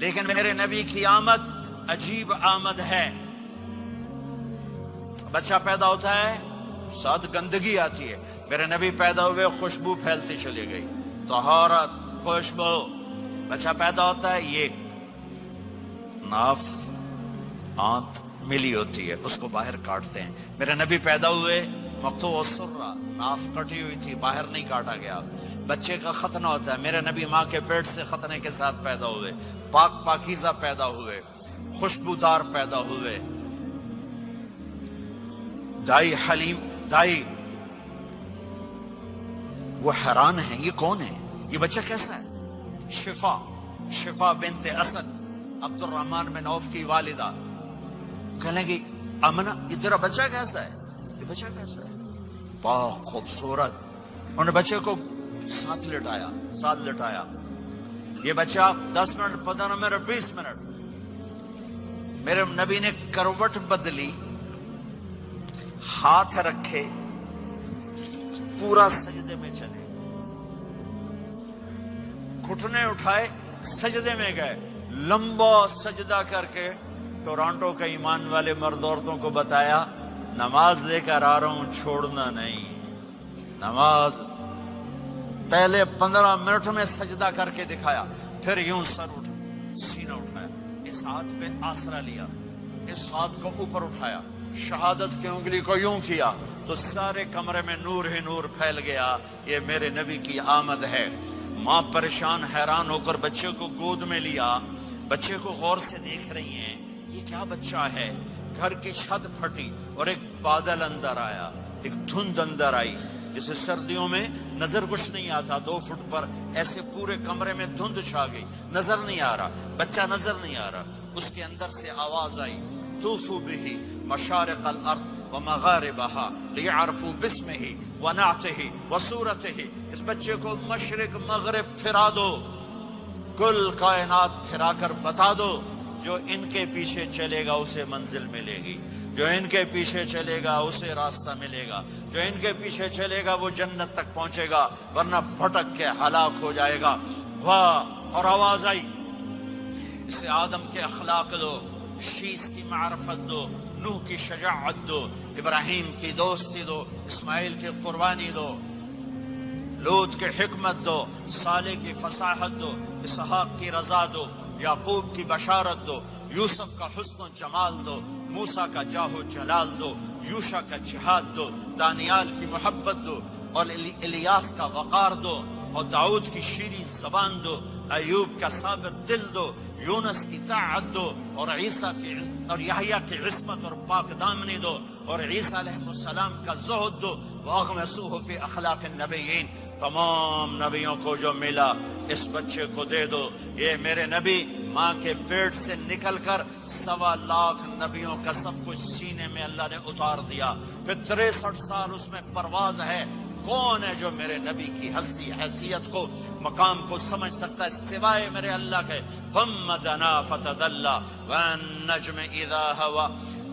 لیکن میرے نبی کی آمد عجیب آمد ہے. بچہ پیدا ہوتا ہے ساتھ گندگی آتی ہے. میرے نبی پیدا ہوئے خوشبو پھیلتی چلی گئی, طہارت, خوشبو. بچہ پیدا ہوتا ہے, یہ ناف آنت ملی ہوتی ہے, اس کو باہر کاٹتے ہیں. میرے نبی پیدا ہوئے مقطوع السرہ, ناف کٹی ہوئی تھی, باہر نہیں کاٹا گیا. بچے کا ختنہ ہوتا ہے. میرے نبی ماں کے پیٹ سے ختنے کے ساتھ پیدا ہوئے, پاک پاکیزہ پیدا ہوئے, خوشبودار پیدا ہوئے. دائی حلیم, دائی وہ حیران ہیں, یہ کون ہے, یہ بچہ کیسا ہے؟ شفا بنت اسد, عبد الرحمن بن عوف کی والدہ, کہنے لگی آمنہ یہ تیرا بچہ کیسا ہے؟ یہ بچہ کیسا ہے؟ پاک, خوبصورت. انہوں نے بچے کو ساتھ لٹایا. یہ بچہ 10 منٹ, 15 منٹ, 20 منٹ. میرے نبی نے کروٹ بدلی, ہاتھ رکھے, پورا سجدے میں چلے, گھٹنے اٹھائے, سجدے میں گئے. لمبا سجدہ کر کے ٹورانٹو کے ایمان والے مرد عورتوں کو بتایا, نماز لے کر آ رہا ہوں, چھوڑنا نہیں. نماز پہلے 15 منٹ میں سجدہ کر کے دکھایا, پھر یوں سر سینہ اٹھایا, اس ہاتھ پہ آسرا لیا, اس ہاتھ کو اوپر اٹھایا, شہادت کی انگلی کو یوں کیا, تو سارے کمرے میں نور ہی نور پھیل گیا. یہ میرے نبی کی آمد ہے. ماں پریشان حیران ہو کر بچے کو گود میں لیا, بچے کو غور سے دیکھ رہی ہیں, یہ کیا بچہ ہے. گھر کی چھت پھٹی اور ایک بادل اندر آیا, ایک دھند اندر آئی, جسے سردیوں میں نظر کچھ نہیں آتا, 2 فٹ پر ایسے پورے کمرے میں دھند چھا گئی, نظر نہیں آ رہا, بچہ نظر نہیں آ رہا. اس کے اندر سے آواز آئی, طوفوا به مشارق الارض ومغاربها لیعرفوا باسمه ونعته وصورته. اس بچے کو مشرق مغرب پھرا دو, کل کائنات پھرا کر بتا دو. جو ان کے پیچھے چلے گا اسے منزل ملے گی, جو ان کے پیچھے چلے گا اسے راستہ ملے گا, جو ان کے پیچھے چلے گا وہ جنت تک پہنچے گا, ورنہ بھٹک کے ہلاک ہو جائے گا. واہ. اور آواز آئی, اسے آدم کے اخلاق دو, شیس کی معرفت دو, نوح کی شجاعت دو, ابراہیم کی دوستی دو, اسماعیل کی قربانی دو, لوط کی حکمت دو, صالح کی فصاحت دو, اسحاق کی رضا دو, یعقوب کی بشارت دو, یوسف کا حسن و جمال دو, موسیٰ کا جاہ و جلال دو, یوشع کا جہاد دو, دانیال کی محبت دو, اور الیاس کا وقار دو, اور داؤد کی شیریں زبان دو, ایوب کا ثابت دل دو, یونس کی طاعت دو, اور عیسیٰ کی اور یحییٰ کی عصمت اور پاک دامنی دو, اور عیسیٰ علیہ السلام کا زہد دو. وَأَغْمَسُوهُ فِي أَخْلَاقِ النَّبِيِّينَ. تمام نبیوں کو جو ملا اس بچے کو دے دو. یہ میرے نبی ماں کے پیٹ سے نکل کر 1.25 لاکھ نبیوں کا سب کچھ سینے میں اللہ نے اتار دیا. پھر 63 سال اس میں پرواز ہے. کون ہے جو میرے نبی کی ہستی, حیثیت کو, مقام کو سمجھ سکتا ہے سوائے میرے اللہ کے. ثم دنا فتدلى والنجم اذا هوى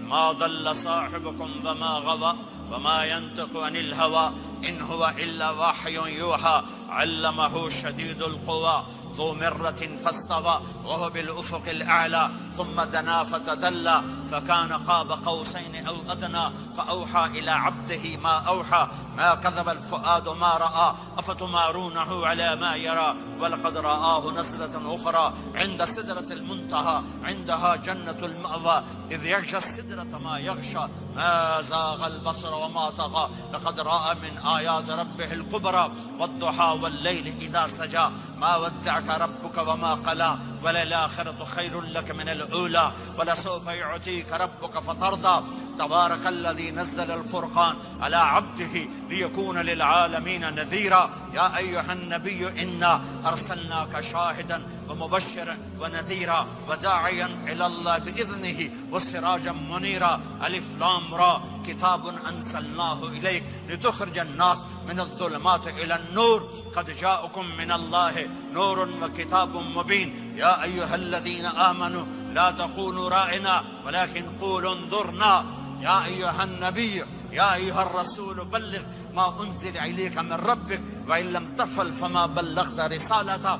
ما ضل صاحبكم وما غوى وما ينطق عن الهوى ان هو الا وحي يوحى علمه شديد القوى ذو مرة فاستوى وهو بالأفق الأعلى ثم دنا فتدلى فكان قاب قوسين أو أدنى فأوحى إلى عبده ما أوحى ما كذب الفؤاد ما رأى أفتمارونه على ما يرى ولقد رآه نزلة أخرى عند سدرة المنتهى عندها جنة المأوى إذ يغشى السدرة ما يغشى ما زاغ البصر وما طغى لقد رأى من آيات ربه الكبرى والضحى والليل إذا سجى ما ودعك ربك وما قلى وللآخرة خير لك من الأولى ولسوف يعطيك ربك فترضى تبارك الذي نزل الفرقان على عبده ليكون للعالمين نذيرا يا أيها النبي إنا أرسلناك شاهدا ومبشرا ونذيرا وداعيا إلى الله بإذنه وسراجا منيرا ألف لام را كتاب أنزلناه إليك لتخرج الناس من الظلمات إلى النور قد جاءكم من الله نور وكتاب مبين يا أيها الذين آمنوا لا تخونوا راعنا ولكن قولوا انظرنا يا أيها النبي يا أيها الرسول بلغ ما أنزل إليك من ربك وإن لم تفعل فما بلغت رسالته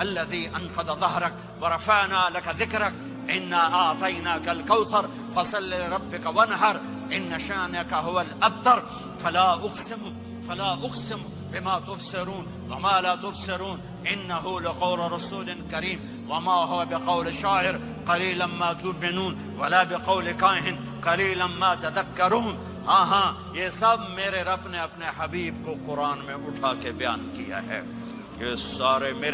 الذي أنقض ظهرك ورفعنا لك ذكرك إنا أعطيناك الكوثر فصل لربك وانحر إن شانك هو الأبتر فلا أقسم بما تبصرون وما لا تبصرون إنه لقول رسول كريم وما هو بقول شاعر قليلا ما تؤمنون ولا بقول كاهن قليلا ما تذكرون. ہاں یہ سب میرے رب نے اپنے حبیب کو قرآن میں اٹھا کے بیان کیا ہے. یہ سارے میں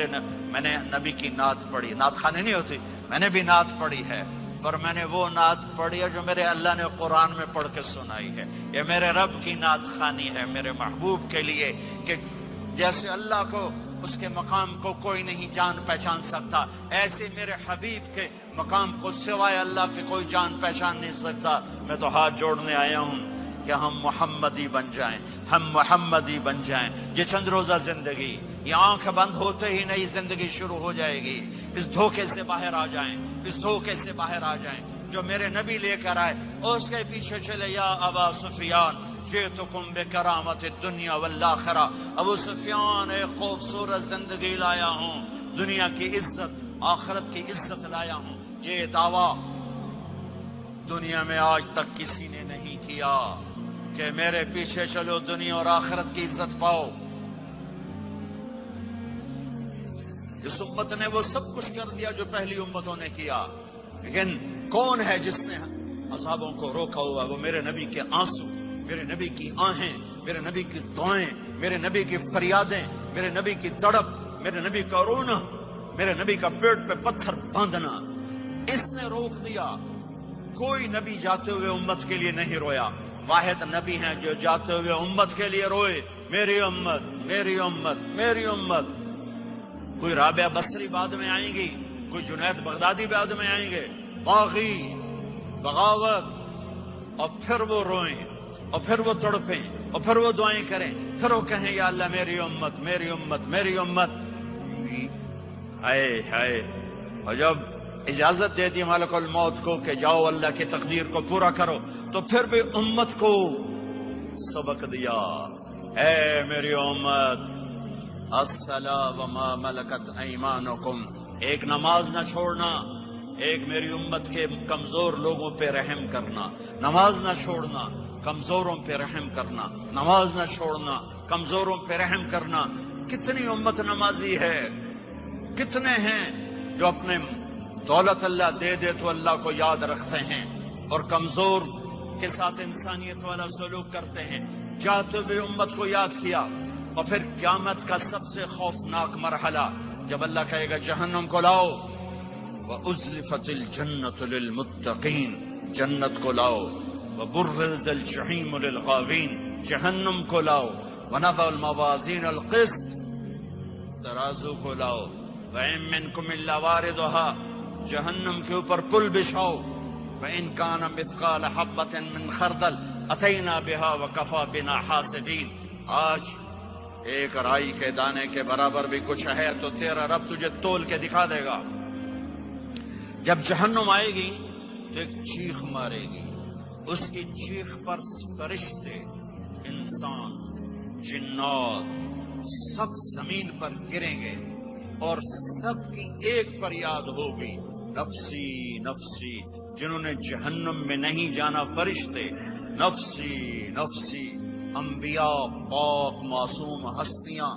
نے نبی کی نعت پڑھی. نعت خانی نہیں ہوتی, میں نے بھی نعت پڑھی ہے, پر میں نے وہ نعت پڑھی ہے جو میرے اللہ نے قرآن میں پڑھ کے سنائی ہے. یہ میرے رب کی نعت خانی ہے میرے محبوب کے لیے, کہ جیسے اللہ کو اس کے مقام کو کوئی نہیں جان پہچان سکتا, ایسے میرے حبیب کے مقام کو سوائے اللہ کے کوئی جان پہچان نہیں سکتا. میں تو ہاتھ جوڑنے آیا ہوں کہ ہم محمدی بن جائیں, ہم محمدی بن جائیں. یہ چند روزہ زندگی, یہ آنکھ بند ہوتے ہی نئی زندگی شروع ہو جائے گی. اس دھوکے سے باہر آ جائیں, اس دھوکے سے باہر آ جائیں جو میرے نبی لے کر آئے, اور اس کے پیچھے چلے. یا ابا سفیان جئتکم بکرامت الدنیا والآخرہ, ابو سفیان ایک خوبصورت زندگی لایا ہوں, دنیا کی عزت آخرت کی عزت لایا ہوں. یہ دعویٰ دنیا میں آج تک کسی نے نہیں کیا کہ میرے پیچھے چلو دنیا اور آخرت کی عزت پاؤ. اس امت نے وہ سب کچھ کر دیا جو پہلی امتوں نے کیا, لیکن کون ہے جس نے اصحابوں کو روکا ہوا؟ وہ میرے نبی کے آنسو, میرے نبی کی آہیں, میرے نبی کی دعائیں, میرے نبی کی فریادیں, میرے نبی کی تڑپ, میرے نبی کا رونا, میرے نبی کا پیٹ پہ پتھر باندھنا. اس نے روک دیا. کوئی نبی جاتے ہوئے امت کے لیے نہیں رویا. واحد نبی ہیں جو جاتے ہوئے امت کے لیے روئے, میری امت, میری امت, میری امت. کوئی رابعہ بصری بعد میں آئیں گی, کوئی جنید بغدادی بعد میں آئیں گے, باغی, بغاوت, اور پھر وہ روئیں, اور پھر وہ تڑپیں, اور پھر وہ دعائیں کریں, پھر وہ کہیں یا اللہ میری امت, میری امت, میری امت. ہائے ہائے. اور جب اجازت دے دی ملک الموت کو کہ جاؤ اللہ کی تقدیر کو پورا کرو, تو پھر بھی امت کو سبق دیا, اے میری امت, الصلاۃ وما ملکت ایمانکم, ایک نماز نہ چھوڑنا, ایک میری امت کے کمزور لوگوں پہ رحم کرنا, نماز نہ چھوڑنا, کمزوروں پہ رحم کرنا, نماز نہ چھوڑنا, کمزوروں پہ رحم کرنا. کتنی امت نمازی ہے, کتنے ہیں جو اپنے دولت اللہ دے دے تو اللہ کو یاد رکھتے ہیں, اور کمزور کے ساتھ انسانیت والا سلوک کرتے ہیں. جاتے ہوئے امت کو یاد کیا. اور پھر قیامت کا سب سے خوفناک مرحلہ جب اللہ کہے گا جہنم کو لاؤ, وَأُزْلِفَتِ الْجَنَّةُ لِلْمُتَّقِينَ, جنت کو لاؤ, وَبُرِّزَ الْجَحِيمُ لِلْغَاوِينَ, جہنم کو لاؤ, وَنَضَعُ الْمَوَازِينَ الْقِسْطَ, ترازو کو لاؤ, وَإِن مِّنكُمْ إِلَّا وَارِدُهَا, جہنم کے اوپر پل بچھاؤ, وَإِن كَانَ مِثْقَالَ حَبَّةٍ مِّن خَرْدَلٍ أَتَيْنَا بِهَا وَكَفَى بِنَا حَاسِبِينَ. آج ایک رائی کے دانے کے برابر بھی کچھ ہے تو تیرا رب تجھے تول کے دکھا دے گا. جب جہنم آئے گی تو ایک چیخ مارے گی, اس کی چیخ پر فرشتے, انسان, جنات سب زمین پر گریں گے, اور سب کی ایک فریاد ہوگی, نفسی نفسی. جنہوں نے جہنم میں نہیں جانا فرشتے, نفسی نفسی. انبیاء, پاک معصوم ہستیاں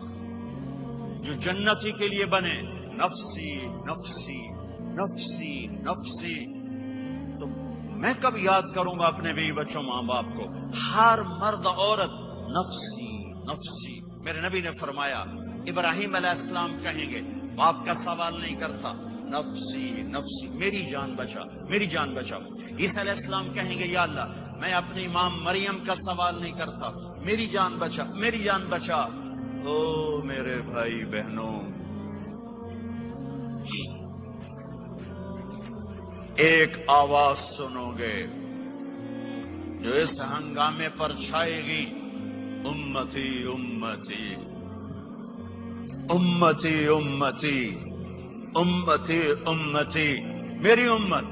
جو جنتی کے لیے بنے, نفسی نفسی نفسی نفسی. تو میں کب یاد کروں گا اپنے بیوی بچوں ماں باپ کو؟ ہر مرد عورت نفسی نفسی. میرے نبی نے فرمایا ابراہیم علیہ السلام کہیں گے, باپ کا سوال نہیں کرتا, نفسی نفسی, میری جان بچا, میری جان بچا. عیسیٰ علیہ السلام کہیں گے یا اللہ میں اپنی ماں مریم کا سوال نہیں کرتا, میری جان بچا, میری جان بچا. او میرے بھائی بہنوں, ایک آواز سنو گے جو اس ہنگامے پر چھائے گی, امتی امتی امتی امتی امتی امتی, میری امت,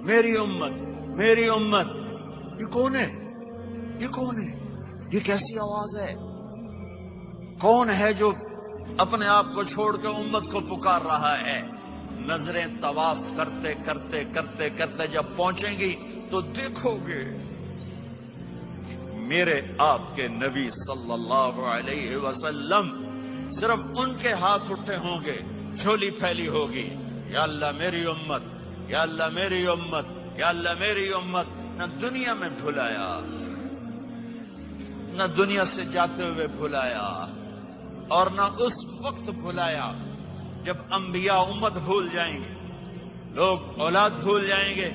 میری امت, میری امت. یہ کون ہے, یہ کون ہے, یہ کیسی آواز ہے؟ کون ہے جو اپنے آپ کو چھوڑ کے امت کو پکار رہا ہے؟ نظریں طواف کرتے کرتے کرتے کرتے جب پہنچیں گی تو دیکھو گے میرے آپ کے نبی صلی اللہ علیہ وسلم، صرف ان کے ہاتھ اٹھے ہوں گے، جھولی پھیلی ہوگی، یا اللہ میری امت، یا اللہ میری امت، یا اللہ میری امت۔ نہ دنیا میں بھلایا، نہ دنیا سے جاتے ہوئے بھلایا، اور نہ اس وقت بھلایا جب انبیاء امت بھول جائیں گے، لوگ اولاد بھول جائیں گے،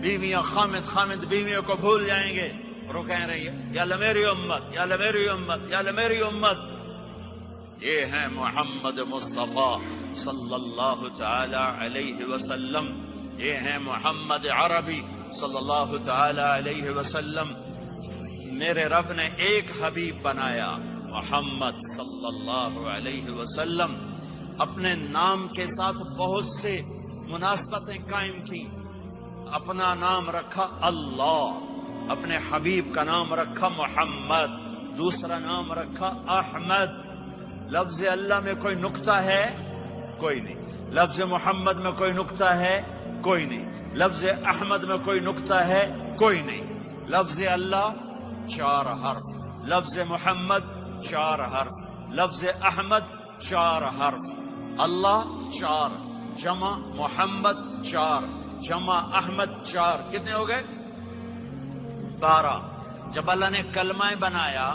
بیویاں خامد بیویوں کو بھول جائیں گے، اور وہ کہہ رہے ہیں یا اللہ میری امت، یا اللہ میری امت، یا اللہ میری امت۔ یہ ہے محمد مصطفیٰ صلی اللہ تعالی علیہ وسلم، یہ ہے محمد عربی صلی اللہ تعالی علیہ وسلم۔ میرے رب نے ایک حبیب بنایا، محمد صلی اللہ علیہ وسلم۔ اپنے نام کے ساتھ بہت سے مناسبتیں قائم کی، اپنا نام رکھا اللہ، اپنے حبیب کا نام رکھا محمد، دوسرا نام رکھا احمد۔ لفظ اللہ میں کوئی نقطہ ہے؟ کوئی نہیں۔ لفظ محمد میں کوئی نقطہ ہے؟ کوئی نہیں۔ لفظ احمد میں کوئی نقطہ ہے؟ کوئی نہیں۔ لفظ اللہ 4 حرف، لفظ محمد 4 حرف، لفظ احمد 4 حرف۔ اللہ 4 جمع محمد 4 جمع احمد 4، کتنے ہو گئے؟ 12۔ جب اللہ نے کلمہ بنایا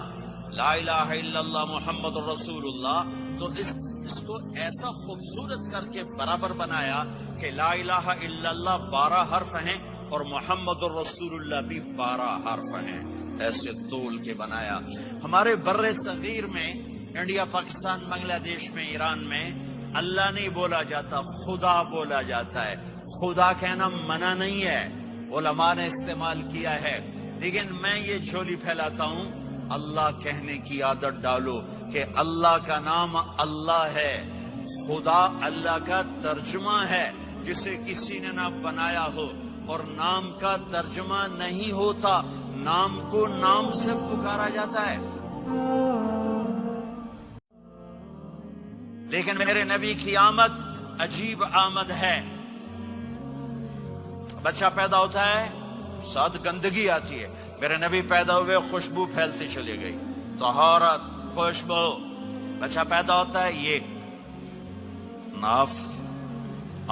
لا الہ الا اللہ محمد رسول اللہ، تو اس کو ایسا خوبصورت کر کے برابر بنایا کہ لا الہ الا اللہ 12 حرف ہیں اور محمد الرسول اللہ بھی 12 حرف ہیں، ایسے طول کے بنایا۔ ہمارے بر صغیر میں، انڈیا، پاکستان، بنگلہ دیش میں، ایران میں اللہ نہیں بولا جاتا، خدا بولا جاتا ہے۔ خدا کہنا منع نہیں ہے، علماء نے استعمال کیا ہے، لیکن میں یہ جھولی پھیلاتا ہوں، اللہ کہنے کی عادت ڈالو کہ اللہ کا نام اللہ ہے، خدا اللہ کا ترجمہ ہے جسے کسی نے نہ بنایا ہو، اور نام کا ترجمہ نہیں ہوتا، نام کو نام سے پکارا جاتا ہے۔ لیکن میرے نبی کی آمد عجیب آمد ہے۔ بچہ پیدا ہوتا ہے، ساتھ گندگی آتی ہے، میرے نبی پیدا ہوئے خوشبو پھیلتی چلی گئی، طہارت، خوشبو۔ بچہ پیدا ہوتا ہے، یہ ناف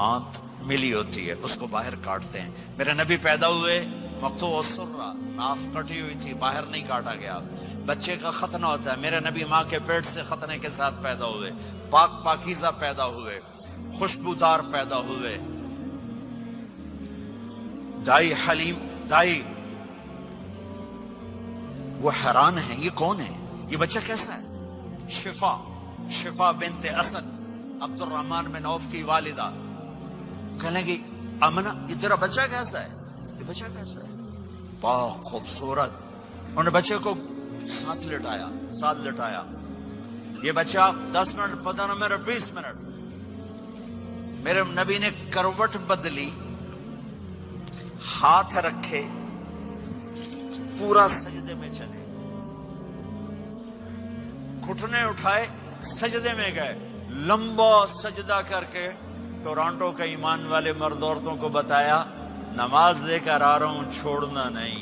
آنت ملی ہوتی ہے، اس کو باہر کاٹتے ہیں۔ میرے نبی پیدا ہوئے مقطوع السرہ، ناف کٹی ہوئی تھی، باہر نہیں کاٹا گیا۔ بچے کا ختنہ ہوتا ہے، میرے نبی ماں کے پیٹ سے ختنے کے ساتھ پیدا ہوئے، پاک پاکیزہ پیدا ہوئے، خوشبودار پیدا ہوئے۔ دائی حلیم، دائی وہ حیران ہیں، یہ کون ہے، یہ بچہ کیسا ہے؟ شفا بنت اسد، عبد الرحمن بن عوف کی والدہ، کہنے لگی آمنہ یہ تیرا بچہ کیسا ہے؟ یہ بچہ کیسا ہے؟ پاک خوبصورت۔ انہوں نے بچے کو ساتھ لٹایا، یہ بچہ 10 منٹ 15 منٹ 20 منٹ، میرے نبی نے کروٹ بدلی، ہاتھ رکھے، پورا سجدے میں چلے، گھٹنے اٹھائے، سجدے میں گئے، لمبا سجدہ کر کے ٹورانٹو کے ایمان والے مرد عورتوں کو بتایا نماز لے کر آ رہا ہوں، چھوڑنا نہیں۔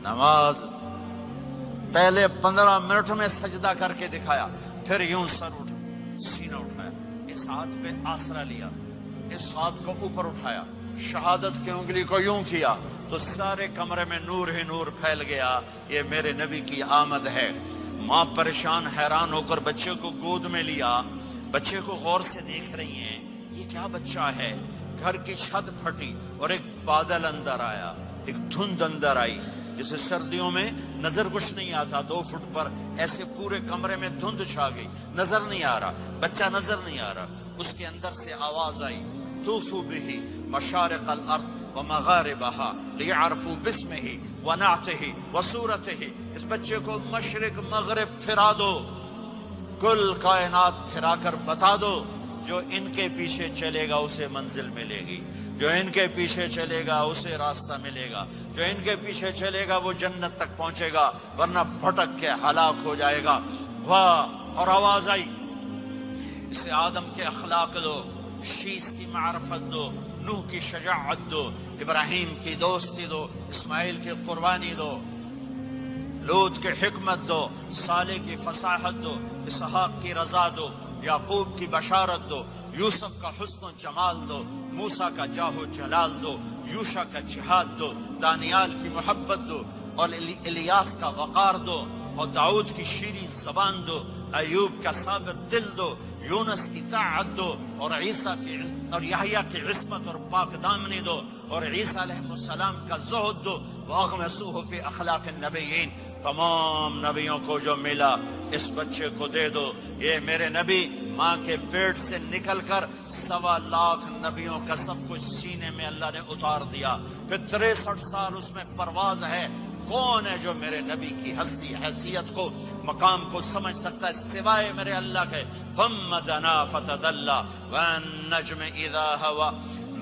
نماز پہلے 15 منٹ میں سجدہ کر کے دکھایا، پھر یوں سر سینہ اٹھایا، اس ہاتھ پہ آسرا لیا، اس ہاتھ کو اوپر اٹھایا، شہادت کی انگلی کو یوں کیا، تو سارے کمرے میں نور ہی نور پھیل گیا۔ یہ میرے نبی کی آمد ہے۔ ماں پریشان حیران ہو کر بچے کو گود میں لیا، بچے کو غور سے دیکھ رہی ہیں، یہ کیا بچہ ہے؟ گھر کی چھت پھٹی اور ایک بادل اندر آیا، ایک دھند اندر آئی، جسے سردیوں میں نظر کچھ نہیں آتا، 2 فٹ پر ایسے پورے کمرے میں دھند چھا گئی، نظر نہیں آ رہا، بچہ نظر نہیں آ رہا۔ اس کے اندر سے آواز آئی، طوفوا به مشارق الارض ومغاربها لیعرفوا باسمه ونعته وصورته۔ اس بچے کو مشرق مغرب پھرا دو، کل کائنات پھرا کر بتا دو، جو ان کے پیچھے چلے گا اسے منزل ملے گی، جو ان کے پیچھے چلے گا اسے راستہ ملے گا، جو ان کے پیچھے چلے گا وہ جنت تک پہنچے گا، ورنہ بھٹک کے ہلاک ہو جائے گا۔ واہ اور آواز آئی، اسے آدم کے اخلاق دو، شیس کی معرفت دو، نوح کی شجاعت دو، ابراہیم کی دوستی دو، اسماعیل کی قربانی دو، لوط کی حکمت دو، صالح کی فصاحت دو، اسحاق کی رضا دو، یعقوب کی بشارت دو، یوسف کا حسن و جمال دو، موسیٰ کا جاہ و جلال دو، یوشع کا جہاد دو، دانیال کی محبت دو، اور الیاس کا وقار دو، اور داؤد کی شیریں زبان دو، ایوب کا ثابت دل دو، یونس کی طاعت دو، اور عیسیٰ کی اور یحییٰ کی عصمت اور پاک دامنی دو، اور عیسیٰ علیہ السلام کا زہد دو، وَأَغْمَسُوهُ فِي أَخْلَاقِ النَّبِيِّينَ۔ تمام نبیوں کو جو ملا اس بچے کو دے دو۔ یہ میرے نبی ماں کے پیٹ سے نکل کر 1.25 لاکھ نبیوں کا سب کچھ سینے میں اللہ نے اتار دیا، پھر 63 سال اس میں پرواز ہے۔ کون ہے جو میرے نبی کی ہستی حیثیت کو مقام کو سمجھ سکتا ہے سوائے میرے اللہ کے؟ ثم دنا فتدلى والنجم اذا هوى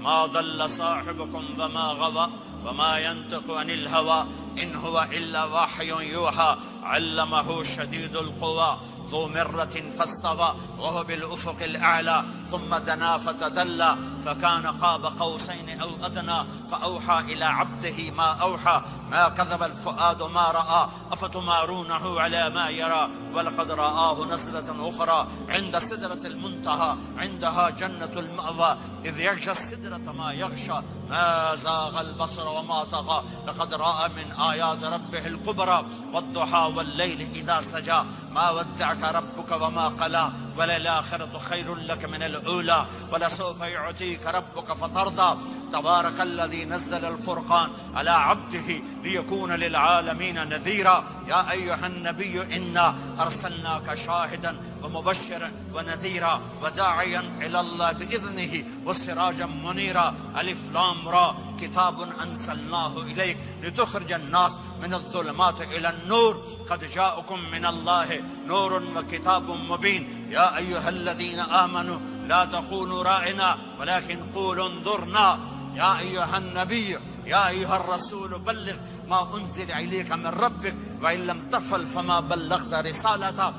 ما ضل صاحبكم وما غوى وما ينطق عن الهوى ان هو الا وحي يوحى علمه شديد القوى ذو مرة فاستوى وهو بالأفق الأعلى ثم دنا فتدلى فكان قاب قوسين أو أدنى فأوحى إلى عبده ما أوحى ما كذب الفؤاد ما رأى أفتمارونه على ما يرى ولقد رآه نزلة أخرى عند سدرة المنتهى عندها جنة المأوى إذ يغشى السدرة ما يغشى ما زاغ البصر وما طغى لقد رأى من آيات ربه الكبرى والضحى والليل إذا سجى ما ودعك ربك وما قلى وللآخرة خير لك من الأولى ولسوف يعطيك ربك فترضى تبارك الذي نزل الفرقان على عبده ليكون للعالمين نذيرا يا أيها النبي إنا أرسلناك شاهدا ومبشرا ونذيرا وداعيا إلى الله بإذنه وسراجا منيرا ألف لام را كتاب أنزلناه إليك لتخرج الناس من الظلمات إلى النور قد جاءكم من الله نور وكتاب مبين يا أيها الذين آمنوا لا تخونوا راعنا ولكن قولوا انظرنا يا أيها النبي يا أيها الرسول بلغ ما أنزل إليك من ربك وإن لم تفعل فما بلغت رسالته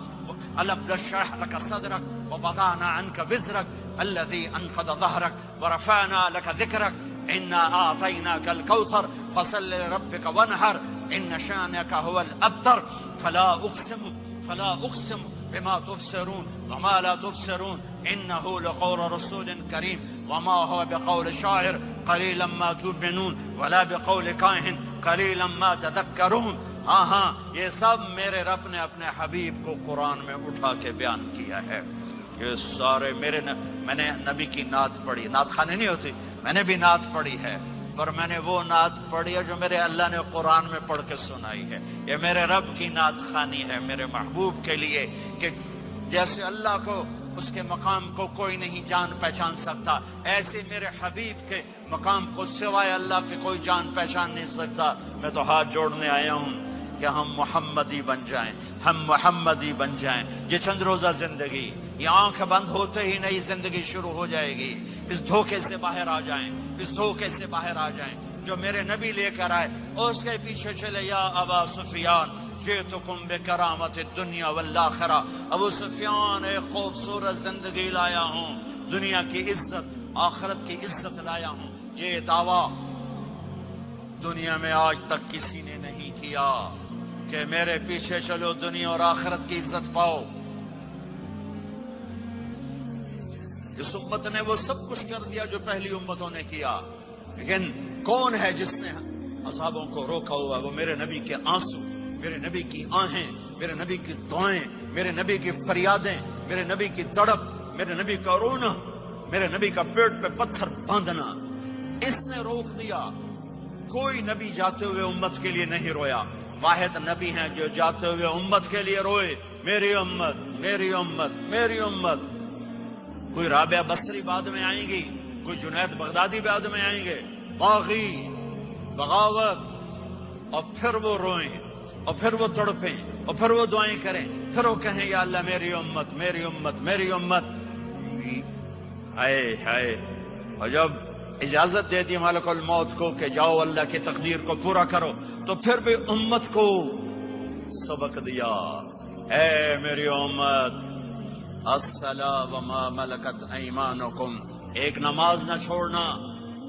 ألم نشرح لك صدرك ووضعنا عنك وزرك الذي أنقض ظهرك ورفعنا لك ذكرك إنا أعطيناك الكوثر فصل لربك وانحر إن شانك هو الأبتر فلا أقسم بما تبصرون وما لا تبصرون إنه لقول رسول كريم وما هو بقول شاعر قليلا ما تؤمنون ولا بقول کاہن قليلا ما تذكرون۔ ہاں یہ سب میرے رب نے اپنے حبیب کو قرآن میں اٹھا کے بیان کیا ہے۔ یہ سارے میں نے نبی کی نعت پڑھی، نعت خانی نہیں ہوتی، میں نے بھی نعت پڑھی ہے، پر میں نے وہ نعت پڑھی ہے جو میرے اللہ نے قرآن میں پڑھ کے سنائی ہے۔ یہ میرے رب کی نعت خانی ہے میرے محبوب کے لیے، کہ جیسے اللہ کو اس کے مقام کو کوئی نہیں جان پہچان سکتا، ایسے میرے حبیب کے مقام کو سوائے اللہ کے کوئی جان پہچان نہیں سکتا۔ میں تو ہاتھ جوڑنے آیا ہوں کہ ہم محمدی بن جائیں، ہم محمدی بن جائیں۔ یہ چند روزہ زندگی، یہ آنکھ بند ہوتے ہی نئی زندگی شروع ہو جائے گی۔ اس دھوکے سے باہر آ جائیں، اس دھوکے سے باہر آ جائیں جو میرے نبی لے کر آئے، اور اس کے پیچھے چلے۔ یا ابا سفیان جئتکم بکرامت الدنیا والآخرہ، ابو سفیان ایک خوبصورت زندگی لایا ہوں، دنیا کی عزت آخرت کی عزت لایا ہوں۔ یہ دعویٰ دنیا میں آج تک کسی نے نہیں کیا کہ میرے پیچھے چلو دنیا اور آخرت کی عزت پاؤ۔ اس امت نے وہ سب کچھ کر دیا جو پہلی امتوں نے کیا، لیکن کون ہے جس نے اصحابوں کو روکا ہوا؟ وہ میرے نبی کے آنسو، میرے نبی کی آہیں، میرے نبی کی دعائیں، میرے نبی کی فریادیں، میرے نبی کی تڑپ، میرے نبی کا رونا، میرے نبی کا پیٹ پہ پتھر باندھنا، اس نے روک دیا۔ کوئی نبی جاتے ہوئے امت کے لیے نہیں رویا، واحد نبی ہیں جو جاتے ہوئے امت کے لیے روئے، میری امت میری امت میری امت۔ کوئی رابعہ بصری بعد میں آئیں گی، کوئی جنید بغدادی بعد میں آئیں گے، باغی بغاوت، اور پھر وہ روئیں، اور پھر وہ تڑپیں، اور پھر وہ دعائیں کریں، پھر وہ کہیں یا اللہ میری امت میری امت میری امت۔ ہائے ہائے، اور جب اجازت دے دی ملک الموت کو کہ جاؤ اللہ کی تقدیر کو پورا کرو، تو پھر بھی امت کو سبق دیا اے میری امت، الصلاۃ وما ملکت ایمانکم، ایک نماز نہ چھوڑنا،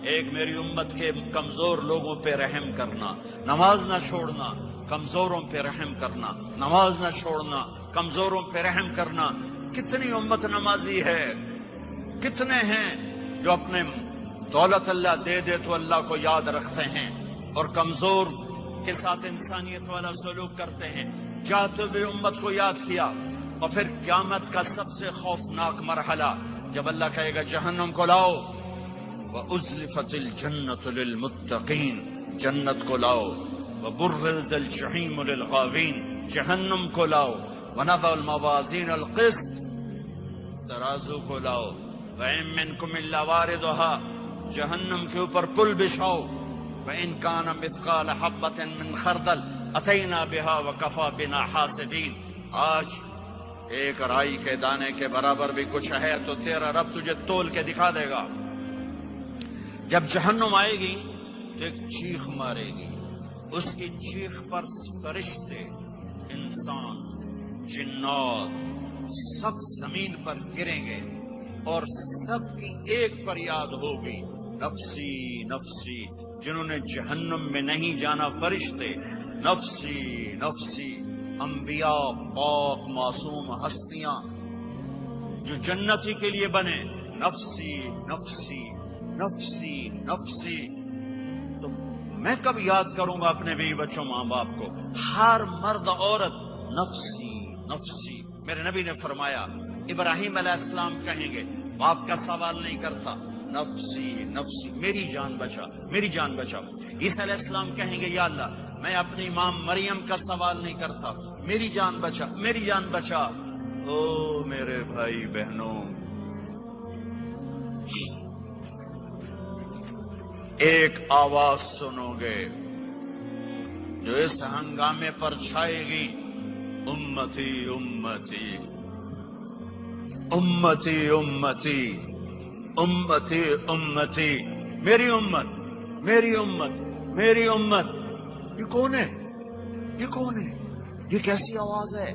ایک میری امت کے کمزور لوگوں پہ رحم کرنا، نماز نہ چھوڑنا، کمزوروں پہ رحم کرنا، نماز نہ چھوڑنا، کمزوروں پہ رحم کرنا۔ کتنی امت نمازی ہے، کتنے ہیں جو اپنے دولت اللہ دے دے تو اللہ کو یاد رکھتے ہیں اور کمزور کے ساتھ انسانیت والا سلوک کرتے ہیں۔ چاہتے ہوئے امت کو یاد کیا، اور پھر قیامت کا سب سے خوفناک مرحلہ جب اللہ کہے گا جہنم کو لاؤ، وَأُزْلِفَتِ الْجَنَّةُ لِلْمُتَّقِينَ، جنت کو لاؤ، وَبُرِّزَ الْجَحِيمُ لِلْغَاوِينَ، جہنم کو لاؤ، وَنَضَعُ الْمَوَازِينَ الْقِسْطَ، ترازو کو لاؤ، وَإِن مِّنكُمْ إِلَّا وَارِدُهَا، جہنم کے اوپر پل بچھاؤ، وَإِن كَانَ مِثْقَالَ حَبَّةٍ مِّن خَرْدَلٍ أَتَيْنَا بِهَا وَكَفَىٰ بِنَا حَاسِبِينَ۔ آج ایک رائی کے دانے کے برابر بھی کچھ ہے تو تیرا رب تجھے تول کے دکھا دے گا۔ جب جہنم آئے گی تو ایک چیخ مارے گی، اس کی چیخ پر فرشتے، انسان، جنات سب زمین پر گریں گے اور سب کی ایک فریاد ہوگی، نفسی نفسی۔ جنہوں نے جہنم میں نہیں جانا فرشتے، نفسی نفسی۔ انبیاء، پاک معصوم ہستیاں جو جنتی کے لیے بنے، نفسی نفسی نفسی نفسی۔ تو میں کب یاد کروں گا اپنے بیوی بچوں ماں باپ کو؟ ہر مرد عورت نفسی نفسی۔ میرے نبی نے فرمایا ابراہیم علیہ السلام کہیں گے، باپ کا سوال نہیں کرتا، نفسی نفسی، میری جان بچا، میری جان بچا۔ عیسیٰ علیہ السلام کہیں گے یا اللہ میں اپنی ماں مریم کا سوال نہیں کرتا، میری جان بچا، میری جان بچا۔ او میرے بھائی بہنوں، ایک آواز سنو گے جو اس ہنگامے پر چھائے گی، امتی امتی امتی امتی امتی امتی، میری امت میری امت میری امت۔ یہ کون ہے؟ یہ کون ہے؟ یہ کیسی آواز ہے؟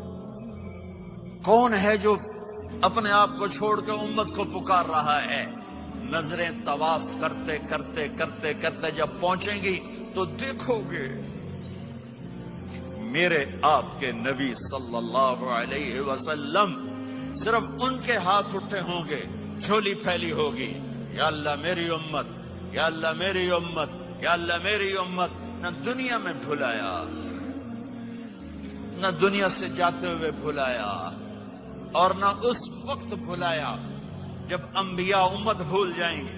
کون ہے جو اپنے آپ کو چھوڑ کے امت کو پکار رہا ہے؟ نظریں طواف کرتے کرتے کرتے کرتے جب پہنچیں گی تو دیکھو گے میرے آپ کے نبی صلی اللہ علیہ وسلم، صرف ان کے ہاتھ اٹھے ہوں گے، جھولی پھیلی ہوگی، یا اللہ میری امت، یا اللہ میری امت، یا اللہ میری امت۔ نہ دنیا میں بھلایا، نہ دنیا سے جاتے ہوئے بھلایا، اور نہ اس وقت بھلایا جب انبیاء امت بھول جائیں گے،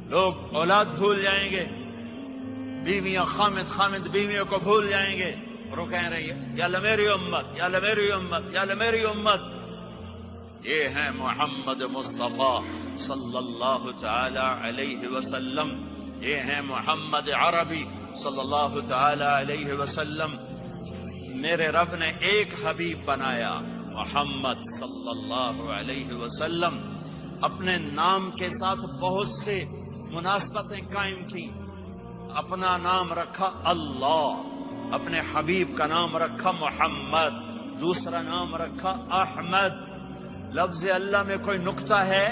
لوگ اولاد بھول جائیں گے، بیویاں خامد بیویوں کو بھول جائیں گے، اور وہ کہہ رہی ہے یا اللہ میری امت، یا اللہ میری امت، یا اللہ میری امت۔ یہ ہے محمد مصطفیٰ صلی اللہ تعالی علیہ وسلم، یہ ہے محمد عربی صلی اللہ تعالی علیہ وسلم۔ میرے رب نے ایک حبیب بنایا، محمد صلی اللہ علیہ وسلم۔ اپنے نام کے ساتھ بہت سے مناسبتیں قائم کی، اپنا نام رکھا اللہ، اپنے حبیب کا نام رکھا محمد، دوسرا نام رکھا احمد۔ لفظ اللہ میں کوئی نقطہ ہے؟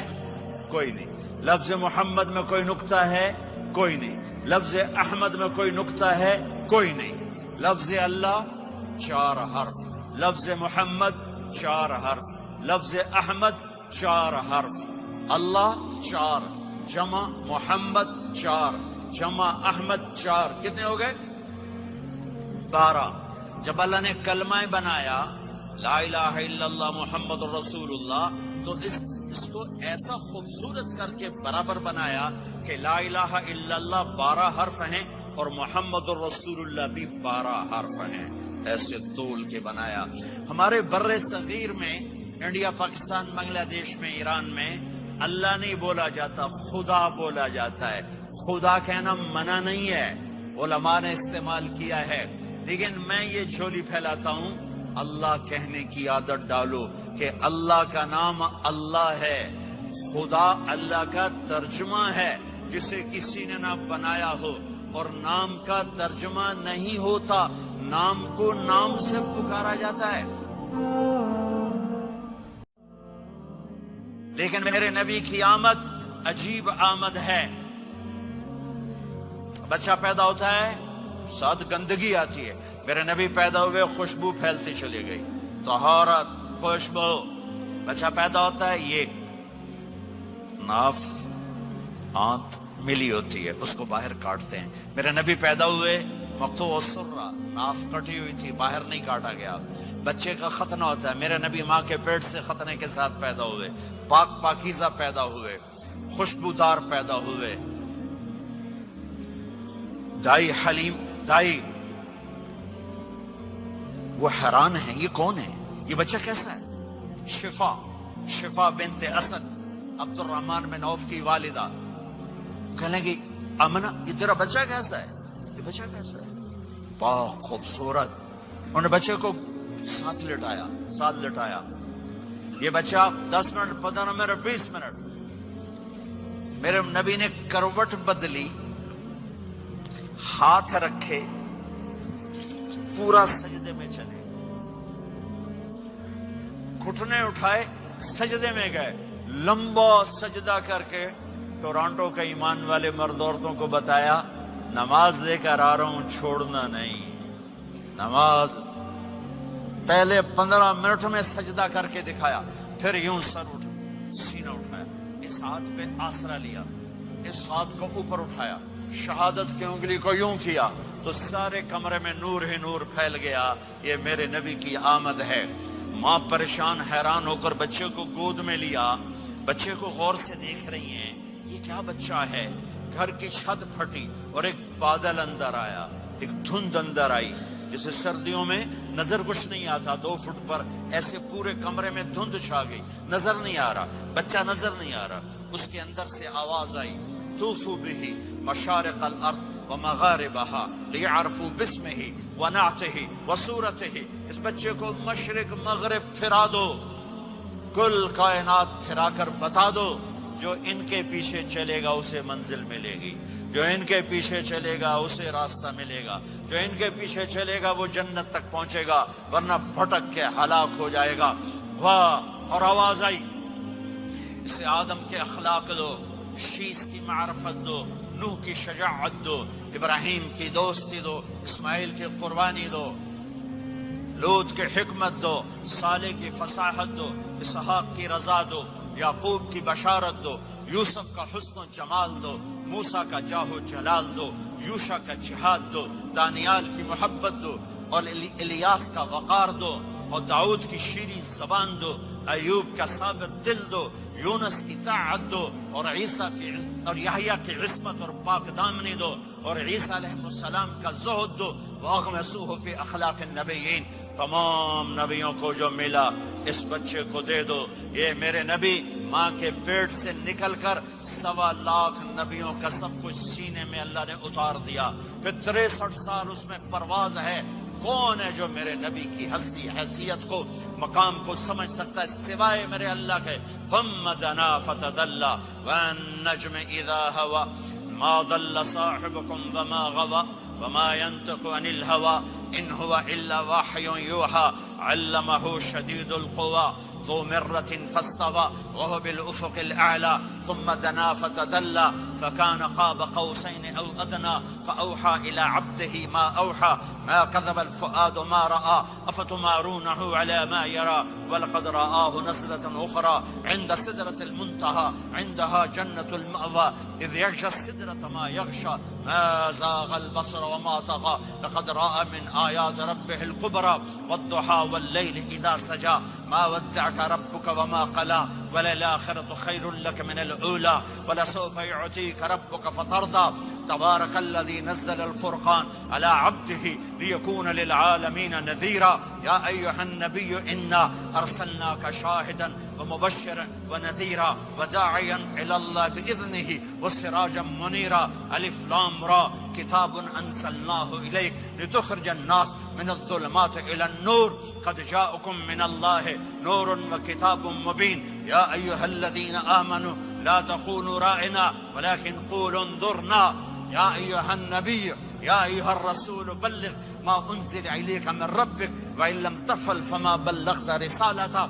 کوئی نہیں۔ لفظ محمد میں کوئی نقطہ ہے؟ کوئی نہیں۔ لفظ احمد میں کوئی نقطہ ہے؟ کوئی نہیں۔ لفظ اللہ 4 حرف، لفظ محمد 4 حرف، لفظ احمد 4 حرف۔ اللہ 4، جمع محمد 4، جمع احمد 4، کتنے ہو گئے؟ 12۔ جب اللہ نے کلمہ بنایا لا الہ الا اللہ محمد رسول اللہ، تو اس کو ایسا خوبصورت کر کے برابر بنایا کہ لا الہ الا اللہ 12 حرف ہیں اور محمد الرسول اللہ بھی 12 حرف ہیں، ایسے طول کے بنایا۔ ہمارے بر صغیر میں، انڈیا، پاکستان، بنگلہ دیش میں، ایران میں اللہ نہیں بولا جاتا، خدا بولا جاتا ہے۔ خدا کہنا منع نہیں ہے، علماء نے استعمال کیا ہے، لیکن میں یہ جھولی پھیلاتا ہوں، اللہ کہنے کی عادت ڈالو کہ اللہ کا نام اللہ ہے، خدا اللہ کا ترجمہ ہے جسے کسی نے نہ بنایا ہو، اور نام کا ترجمہ نہیں ہوتا، نام کو نام سے پکارا جاتا ہے۔ لیکن میرے نبی کی آمد عجیب آمد ہے. بچہ پیدا ہوتا ہے ساتھ گندگی آتی ہے. میرے نبی پیدا ہوئے خوشبو پھیلتی چلی گئی, طہارت, خوشبو. بچہ پیدا ہوتا ہے, یہ ناف آنت ملی ہوتی ہے, اس کو باہر کاٹتے ہیں. میرے نبی پیدا ہوئے مقطوع السرہ, ناف کٹی ہوئی تھی, باہر نہیں کاٹا گیا. بچے کا ختنہ ہوتا ہے. میرے نبی ماں کے پیٹ سے ختنے کے ساتھ پیدا ہوئے, پاک پاکیزہ پیدا ہوئے, خوشبودار پیدا ہوئے. دائی حلیم, دائی وہ حیران ہیں, یہ کون ہے, یہ بچہ کیسا ہے. شفا بنت اسد, عبد الرحمن بن عوف کی والدہ, کہنے لگی آمنہ یہ تیرا بچہ کیسا ہے, یہ بچہ کیسا ہے, پاک خوبصورت. انہوں نے بچے کو ساتھ لٹایا. یہ بچہ 10 منٹ, 15 منٹ, 20 منٹ. میرے نبی نے کروٹ بدلی, ہاتھ رکھے, پورا سجدے میں چلے, گھٹنے اٹھائے, سجدے میں گئے. لمبا سجدہ کر کے ٹورانٹو کے ایمان والے مرد عورتوں کو بتایا نماز لے کر آ رہا ہوں, چھوڑنا نہیں. نماز پہلے 15 منٹ میں سجدہ کر کے دکھایا, پھر یوں سر سینہ اٹھایا, اس ہاتھ پہ آسرا لیا, اس ہاتھ کو اوپر اٹھایا, شہادت کی انگلی کو یوں کیا تو سارے کمرے میں نور ہی نور پھیل گیا. یہ میرے نبی کی آمد ہے. ماں پریشان حیران ہو کر بچے کو گود میں لیا, بچے کو غور سے دیکھ رہی ہیں, یہ کیا بچہ ہے. گھر کی چھت پھٹی اور ایک بادل اندر آیا, ایک دھند اندر آئی, جسے سردیوں میں نظر کچھ نہیں آتا, 2 فٹ پر ایسے پورے کمرے میں دھند چھا گئی, نظر نہیں آ رہا, بچہ نظر نہیں آ رہا. اس کے اندر سے آواز آئی, طوفوا به مشارق الارض ومغاربها لیعرفوا باسمه ونعته وصورته. اس بچے کو مشرق مغرب پھرا دو, کل کائنات پھرا کر بتا دو, جو ان کے پیچھے چلے گا اسے منزل ملے گی, جو ان کے پیچھے چلے گا اسے راستہ ملے گا, جو ان کے پیچھے چلے گا وہ جنت تک پہنچے گا, ورنہ بھٹک کے ہلاک ہو جائے گا. واہ. اور آواز آئی, اسے آدم کے اخلاق دو, شیس کی معرفت دو, نوح کی شجاعت دو, ابراہیم کی دوستی دو, اسماعیل کی قربانی دو, لوط کی حکمت دو, صالح کی فصاحت دو, اسحاق کی رضا دو, یعقوب کی بشارت دو, یوسف کا حسن و جمال دو, موسیٰ کا جاہ و جلال دو, یوشع کا جہاد دو, دانیال کی محبت دو, اور الیاس کا وقار دو, اور داؤد کی شیریں زبان دو, ایوب کا ثابت دل دو, یونس کی طاعت دو, اور عیسیٰ کی اور یحییٰ کی عصمت اور پاک دامنی دو, اور عیسیٰ علیہ السلام کا زہد دو. وَأَغْمَسُوهُ فِي أَخْلَاقِ النَّبِيِّينَ. تمام نبیوں کو جو ملا اس بچے کو دے دو. یہ میرے نبی ماں کے پیٹ سے نکل کر 1.25 لاکھ نبیوں کا سب کچھ سینے میں اللہ نے اتار دیا. پھر 63 سال اس میں پرواز ہے. کون ہے جو میرے نبی کی ہستی حیثیت کو مقام کو سمجھ سکتا ہے سوائے میرے اللہ کے. ثم دنا فتدلى والنجم اذا هوى ما ضل صاحبكم وما غوى وما ينطق عن الهوى ان هو الا وحي يوحى علمه شديد القوى ذو مرة فاستوى وهو بالأفق الأعلى ثم دنا فتدلى فكان قاب قوسين أو أدنى فأوحى إلى عبده ما أوحى ما كذب الفؤاد ما رأى أفتمارونه على ما يرى ولقد رآه نزلة أخرى عند سدرة المنتهى عندها جنة المأوى إذ يغشى السدرة ما يغشى ما زاغ البصر وما طغى لقد رأى من آيات ربه الكبرى والضحى والليل إذا سجى ما ودعك ربك وما قلى وللآخرة خير لك من الأولى ولسوف يعطيك ربك فترضى تبارك الذي نزل الفرقان على عبده ليكون للعالمين نذيرا يا أيها النبي إنا أرسلناك شاهدا ومبشرا ونذيرا وداعيا إلى الله بإذنه وسراجا منيرا ألف لام را كتاب أنزلناه إليك لتخرج الناس من الظلمات إلى النور قد جاءكم من الله نور وكتاب مبين يا أيها الذين آمنوا لا تخونوا راعنا ولكن قولوا انظرنا يا أيها النبي يا أيها الرسول بلغ ما أنزل إليك من ربك وإن لم تفعل فما بلغت رسالته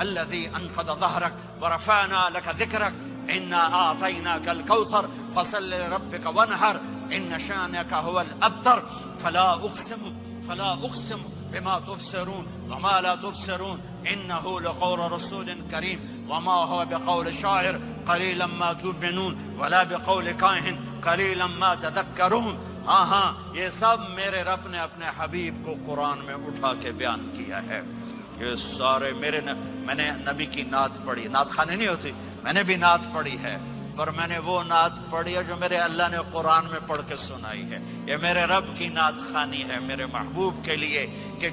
الذي أنقض ظهرك ورفعنا لك ذكرك إنا أعطيناك الكوثر فصل لربك وانحر إن شانك هو الأبتر فلا أقسم بما تبصرون وما لا تبصرون إنه لقول رسول كريم وما هو بقول شاعر قليلا ما تؤمنون ولا بقول كاهن قليلا ما تذكرون. ہاں یہ سب میرے رب نے اپنے حبیب کو قرآن میں اٹھا کے بیان کیا ہے. یہ سارے میں نے نبی کی نعت پڑھی. نعت خانی نہیں ہوتی, میں نے بھی نعت پڑھی ہے, پر میں نے وہ نعت پڑھی ہے جو میرے اللہ نے قرآن میں پڑھ کے سنائی ہے. یہ میرے رب کی نعت خانی ہے میرے محبوب کے لیے, کہ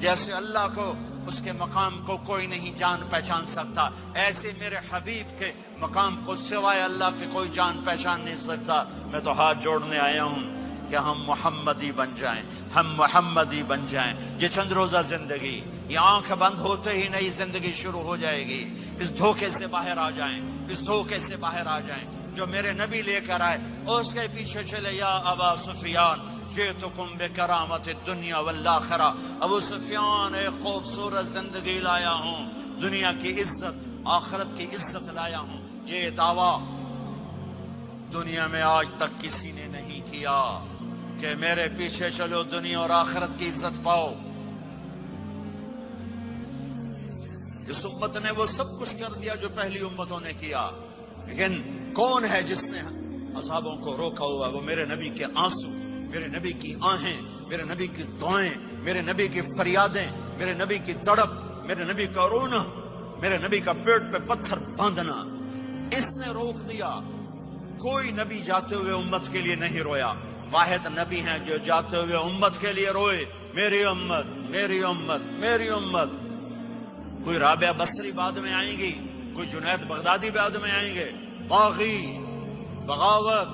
جیسے اللہ کو اس کے مقام کو کوئی نہیں جان پہچان سکتا, ایسے میرے حبیب کے مقام کو سوائے اللہ کے کوئی جان پہچان نہیں سکتا. میں تو ہاتھ جوڑنے آیا ہوں کہ ہم محمدی بن جائیں, ہم محمدی بن جائیں. یہ چند روزہ زندگی, یہ آنکھ بند ہوتے ہی نئی زندگی شروع ہو جائے گی. اس دھوکے سے باہر آ جائیں, اس دھوکے سے باہر آ جائیں جو میرے نبی لے کر آئے, اور اس کے پیچھے چلے. یا ابا سفیان جئتکم بکرامت الدنیا والآخرہ, ابو سفیان ایک خوبصورت زندگی لایا ہوں, دنیا کی عزت آخرت کی عزت لایا ہوں. یہ دعویٰ دنیا میں آج تک کسی نے نہیں کیا کہ میرے پیچھے چلو دنیا اور آخرت کی عزت پاؤ. اس امت نے وہ سب کچھ کر دیا جو پہلی امتوں نے کیا, لیکن کون ہے جس نے اصحابوں کو روکا ہوا؟ وہ میرے نبی کے آنسو, میرے نبی کی آہیں, میرے نبی کی دعائیں, میرے نبی کی فریادیں, میرے نبی کی تڑپ, میرے نبی کا رونا, میرے نبی کا پیٹ پہ پتھر باندھنا, اس نے روک دیا. کوئی نبی جاتے ہوئے امت کے لیے نہیں رویا. واحد نبی ہیں جو جاتے ہوئے امت کے لیے روئے, میری امت, میری امت, میری امت. کوئی رابعہ بصری بعد میں آئیں گی, کوئی جنید بغدادی بعد میں آئیں گے, باغی, بغاوت,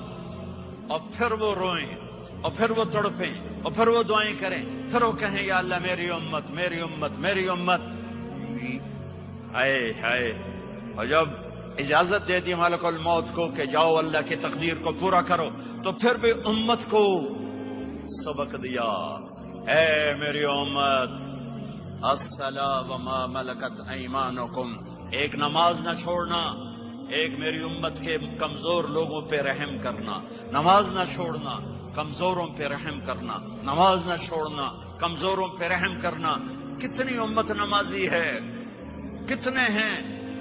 اور پھر وہ روئیں, اور پھر وہ تڑپیں, اور پھر وہ دعائیں کریں, پھر وہ کہیں یا اللہ میری امت, میری امت, میری امت. ہائے ہائے. اور جب اجازت دے دی ملک الموت کو کہ جاؤ اللہ کی تقدیر کو پورا کرو, تو پھر بھی امت کو سبق دیا, اے میری امت, الصلاۃ وما ملکت ایمانکم, ایک نماز نہ چھوڑنا, ایک میری امت کے کمزور لوگوں پہ رحم کرنا, نماز نہ چھوڑنا, کمزوروں پہ رحم کرنا, نماز نہ چھوڑنا, کمزوروں پہ رحم کرنا. کتنی امت نمازی ہے, کتنے ہیں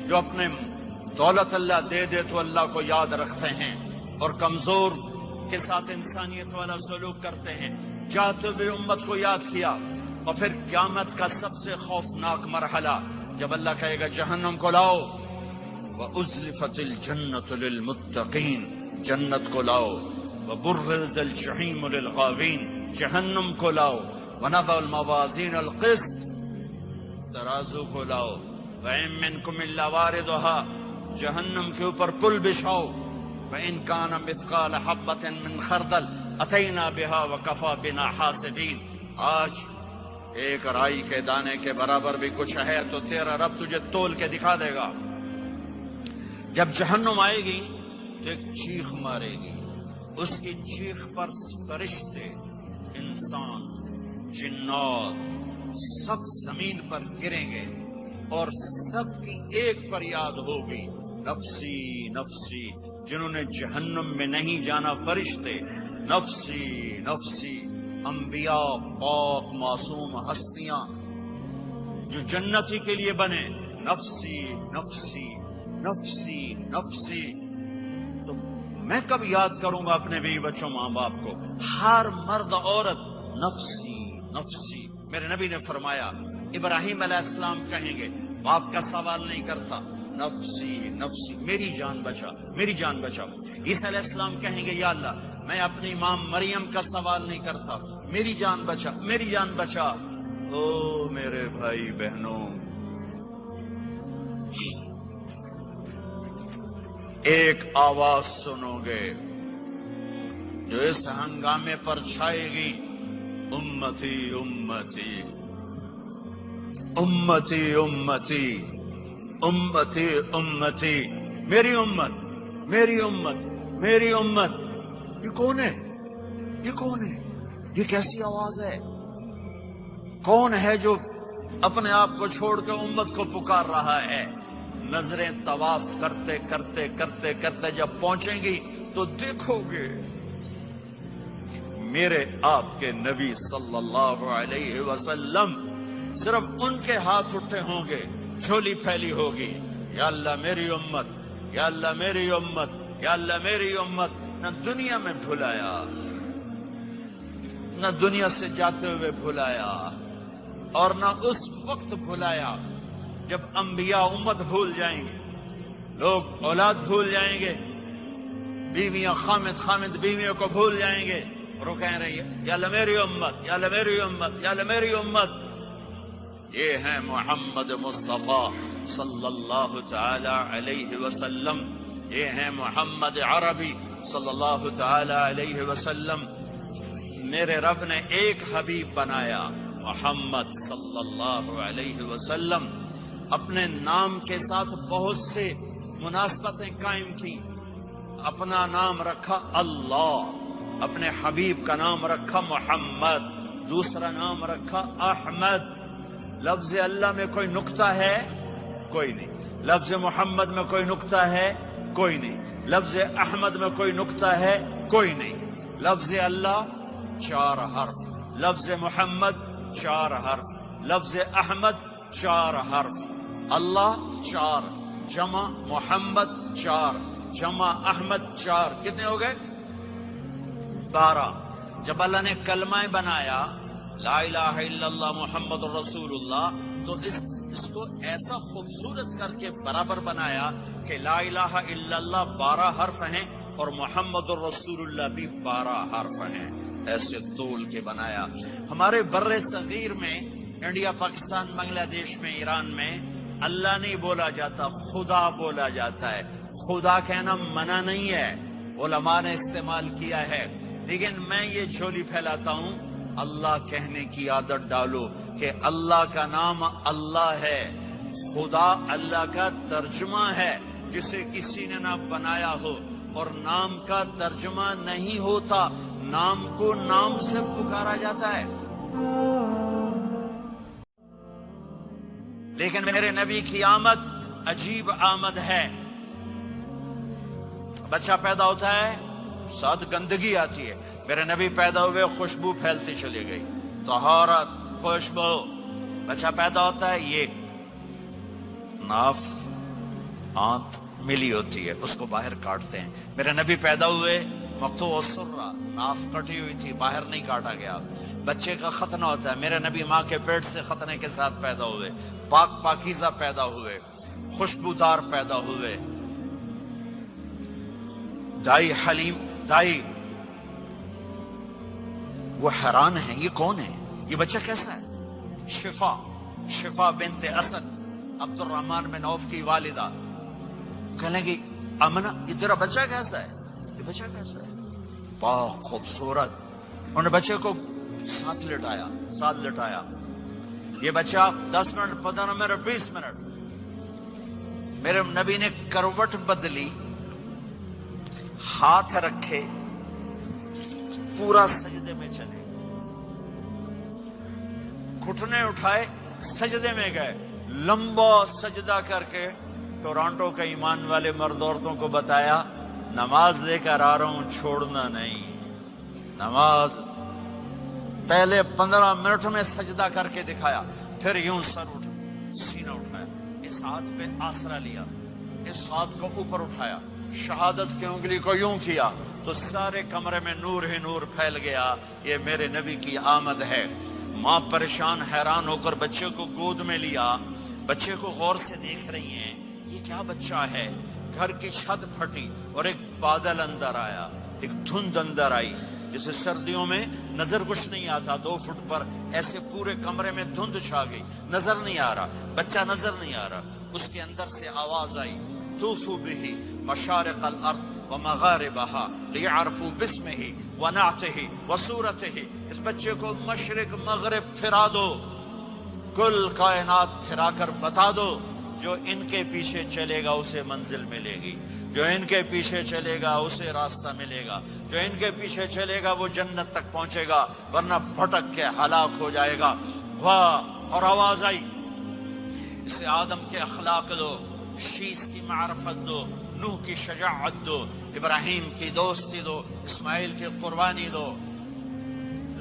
جو اپنے دولت اللہ دے دے تو اللہ کو یاد رکھتے ہیں اور کمزور کے ساتھ انسانیت والا سلوک کرتے ہیں. جاتے ہوئے امت کو یاد کیا. اور پھر قیامت کا سب سے خوفناک مرحلہ جب اللہ کہے گا جہنم کو لاؤ, وَأُزْلِفَتِ الْجَنَّةُ لِلْمُتَّقِينَ, جنت کو لاؤ, وَبُرِّزَ الْجَحِيمُ لِلْغَاوِينَ, جہنم کو لاؤ, وَنَضَعُ الْمَوَازِينَ الْقِسْطَ, ترازو کو لاؤ, وَإِن مِّنكُمْ إِلَّا وَارِدُهَا, جہنم کے اوپر پل بچھاؤ, وَإِن كَانَ مِثْقَالَ حَبَّةٍ مِّن خَرْدَلٍ أَتَيْنَا بِهَا وَكَفَى بِنَا حَاسِبِينَ. آج ایک رائی کے دانے کے برابر بھی کچھ ہے تو تیرا رب تجھے تول کے دکھا دے گا. جب جہنم آئے گی تو ایک چیخ مارے گی, اس کی چیخ پر فرشتے, انسان, جنات سب زمین پر گریں گے اور سب کی ایک فریاد ہوگی, نفسی نفسی. جنہوں نے جہنم میں نہیں جانا فرشتے, نفسی نفسی. انبیاء, پاک معصوم ہستیاں جو جنتی کے لیے بنے, نفسی نفسی نفسی نفسی. تو میں کب یاد کروں گا اپنے بیوی بچوں ماں باپ کو؟ ہر مرد عورت نفسی نفسی. میرے نبی نے فرمایا ابراہیم علیہ السلام کہیں گے, باپ کا سوال نہیں کرتا, نفسی نفسی, میری جان بچا, میری جان بچا. عیسیٰ علیہ السلام کہیں گے یا اللہ میں اپنی ماں مریم کا سوال نہیں کرتا, میری جان بچا, میری جان بچا. او میرے بھائی بہنوں, ایک آواز سنو گے جو اس ہنگامے پر چھائے گی, امتی امتی امتی امتی امتی امتی, میری امت, میری امت, میری امت. یہ کون ہے, یہ کون ہے, یہ کیسی آواز ہے؟ کون ہے جو اپنے آپ کو چھوڑ کے امت کو پکار رہا ہے؟ نظریں طواف کرتے کرتے کرتے کرتے جب پہنچیں گی تو دیکھو گے میرے آپ کے نبی صلی اللہ علیہ وسلم، صرف ان کے ہاتھ اٹھے ہوں گے، جھولی پھیلی ہوگی، یا اللہ میری امت، یا اللہ میری امت، یا اللہ میری امت۔ نہ دنیا میں بھلایا، نہ دنیا سے جاتے ہوئے بھلایا، اور نہ اس وقت بھلایا جب انبیاء امت بھول جائیں گے، لوگ اولاد بھول جائیں گے، بیویاں خامد بیویوں کو بھول جائیں گے، اور وہ کہہ رہے ہیں یا اللہ میری امت، یا اللہ میری امت، یا اللہ میری امت۔ یہ ہے محمد مصطفیٰ صلی اللہ تعالی علیہ وسلم، یہ ہے محمد عربی صلی اللہ تعالی علیہ وسلم۔ میرے رب نے ایک حبیب بنایا، محمد صلی اللہ علیہ وسلم۔ اپنے نام کے ساتھ بہت سے مناسبتیں قائم کی، اپنا نام رکھا اللہ، اپنے حبیب کا نام رکھا محمد، دوسرا نام رکھا احمد۔ لفظ اللہ میں کوئی نقطہ ہے؟ کوئی نہیں۔ لفظ محمد میں کوئی نقطہ ہے؟ کوئی نہیں۔ لفظ احمد میں کوئی نقطہ ہے؟ کوئی نہیں۔ لفظ اللہ 4 حرف، لفظ محمد 4 حرف، لفظ احمد 4 حرف۔ اللہ 4 جمع محمد 4 جمع احمد 4، کتنے ہو گئے؟ 12۔ جب اللہ نے کلمہ بنایا لا الہ الا اللہ محمد رسول اللہ، تو اس کو ایسا خوبصورت کر کے برابر بنایا کہ لا الہ الا اللہ 12 حرف ہیں اور محمد الرسول اللہ بھی 12 حرف ہیں، ایسے طول کے بنایا۔ ہمارے بر صغیر میں، انڈیا، پاکستان، بنگلہ دیش میں، ایران میں اللہ نہیں بولا جاتا، خدا بولا جاتا ہے۔ خدا کہنا منع نہیں ہے، علماء نے استعمال کیا ہے، لیکن میں یہ جھولی پھیلاتا ہوں، اللہ کہنے کی عادت ڈالو کہ اللہ کا نام اللہ ہے، خدا اللہ کا ترجمہ ہے جسے کسی نے نہ بنایا ہو، اور نام کا ترجمہ نہیں ہوتا، نام کو نام سے پکارا جاتا ہے۔ لیکن میرے نبی کی آمد عجیب آمد ہے۔ بچہ پیدا ہوتا ہے، ساتھ گندگی آتی ہے، میرے نبی پیدا ہوئے خوشبو پھیلتی چلی گئی، طہارت، خوشبو۔ بچہ پیدا ہوتا ہے، یہ ناف آنت ملی ہوتی ہے، اس کو باہر کاٹتے ہیں۔ میرے نبی پیدا ہوئے مقطوع السرہ، ناف کٹی ہوئی تھی، باہر نہیں کاٹا گیا۔ بچے کا ختنہ ہوتا ہے، میرے نبی ماں کے پیٹ سے ختنے کے ساتھ پیدا ہوئے، پاک پاکیزہ پیدا ہوئے، خوشبودار پیدا ہوئے۔ دائی حلیم، دائی وہ حیران ہیں، یہ کون ہے، یہ بچہ کیسا ہے؟ شفا بنت اسد، عبد الرحمن بن عوف کی والدہ، کہنے لگی امنا یہ تیرا بچہ کیسا ہے؟ یہ بچہ کیسا ہے؟ پاک، خوبصورت۔ انہوں نے بچے کو ساتھ لٹایا۔ یہ بچہ 10 منٹ، 15 منٹ، 20 منٹ، میرے نبی نے کروٹ بدلی، ہاتھ رکھے، پورا سجدے میں چلے، گھٹنے اٹھائے، سجدے میں گئے، لمبا سجدہ کر کے ٹورانٹو کے ایمان والے مرد عورتوں کو بتایا نماز لے کر آ رہا ہوں، چھوڑنا نہیں۔ نماز پہلے 15 منٹ میں سجدہ کر کے دکھایا، پھر یوں سر سینہ اٹھایا، اس ہاتھ پہ آسرا لیا، اس ہاتھ کو اوپر اٹھایا، شہادت کی انگلی کو یوں کیا، تو سارے کمرے میں نور ہی نور پھیل گیا۔ یہ میرے نبی کی آمد ہے۔ ماں پریشان، حیران ہو کر بچے کو گود میں لیا، بچے کو غور سے دیکھ رہی ہیں، یہ کیا بچہ ہے؟ گھر کی چھت پھٹی اور ایک بادل اندر آیا، ایک دھند اندر آئی، جیسے سردیوں میں نظر کچھ نہیں آتا، 2 فٹ پر ایسے پورے کمرے میں دھند چھا گئی، نظر نہیں آ رہا، بچہ نظر نہیں آ رہا۔ اس کے اندر سے آواز آئی، طوفوا به مشارق الارض ومغاربها لیعرفوا باسمه ونعته وصورته۔ اس بچے کو مشرق مغرب پھرا دو، کل کائنات پھرا کر بتا دو، جو ان کے پیچھے چلے گا اسے منزل ملے گی، جو ان کے پیچھے چلے گا اسے راستہ ملے گا، جو ان کے پیچھے چلے گا وہ جنت تک پہنچے گا، ورنہ بھٹک کے ہلاک ہو جائے گا۔ واہ اور آواز آئی، اسے آدم کے اخلاق دو، شیس کی معرفت دو، نوح کی شجاعت دو، ابراہیم کی دوستی دو، اسماعیل کی قربانی دو،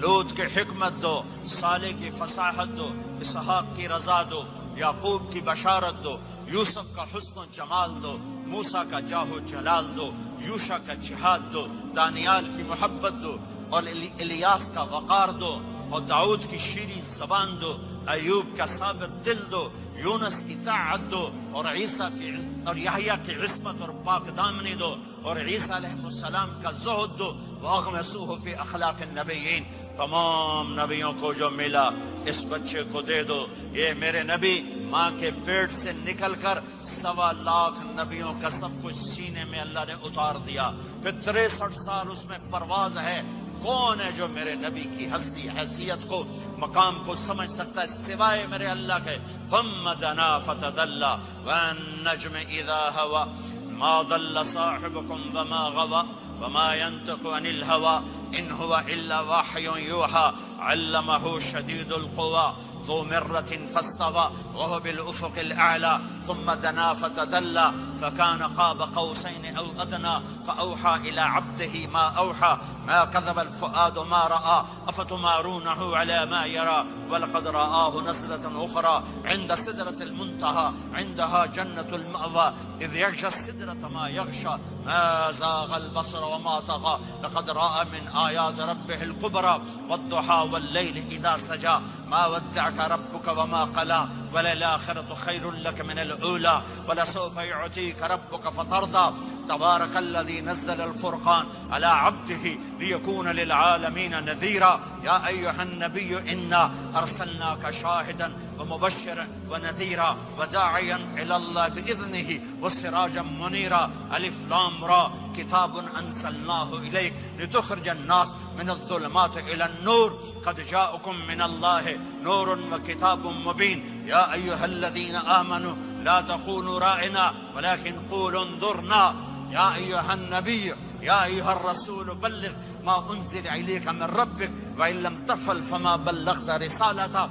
لوط کی حکمت دو، صالح کی فصاحت دو، اسحاق کی رضا دو، یعقوب کی بشارت دو، یوسف کا حسن و جمال دو، موسیٰ کا جاہ و جلال دو، یوشع کا جہاد دو، دانیال کی محبت دو، اور الیاس کا وقار دو، اور داؤد کی شیریں زبان دو، ایوب کا ثابت دل دو، یونس کی طاعت دو، اور عیسیٰ کی اور یحییٰ کی عصمت اور پاک دامنی دو، اور عیسیٰ علیہ السلام کا زہد دو، وَأَغْمَسُوهُ فِي أَخْلَاقِ النَّبِيِّينَ۔ تمام نبیوں کو جو ملا اس بچے کو دے دو۔ یہ میرے نبی ماں کے پیٹ سے نکل کر 1.25 لاکھ نبیوں کا سب کچھ سینے میں اللہ نے اتار دیا، پھر 63 سال اس میں پرواز ہے۔ کون ہے جو میرے نبی کی ہستی حیثیت کو مقام کو سمجھ سکتا ہے سوائے میرے اللہ کے؟ ثم دنا فتدلى والنجم اذا هوى ما ضل صاحبكم وما غوى وما ينطق عن الهوى ان هو الا وحي يوحى علمه شديد القوى ذو مرة فاستوى وهو بالأفق الأعلى ثم دنا فتدلى فكان قاب قوسين أو أدنى فأوحى إلى عبده ما أوحى ما كذب الفؤاد ما رأى أفتمارونه على ما يرى ولقد رآه نزلة أخرى عند سدرة المنتهى عندها جنة المأوى إذ يغشى السدرة ما يغشى ما زاغ البصر وما طغى لقد رأى من آيات ربه الكبرى والضحى والليل إذا سجى ما ودعك ربك وما قلى وللآخرة خير لك من الأولى ولسوف يعطيك ربك فترضى تبارك الذي نزل الفرقان على عبده ليكون للعالمين نذيرا يا أيها النبي إنا أرسلناك شاهدا ومبشرا ونذيرا وداعيا إلى الله بإذنه وسراجا منيرا ألف لام را كتاب أنزلناه إليك لتخرج الناس من الظلمات إلى النور قد جاءكم من الله نور وكتاب مبين يا أيها الذين آمنوا لا تخونوا راعنا ولكن قولوا انظرنا يا أيها النبي يا أيها الرسول بلغ ما أنزل إليك من ربك وإن لم تفعل فما بلغت رسالته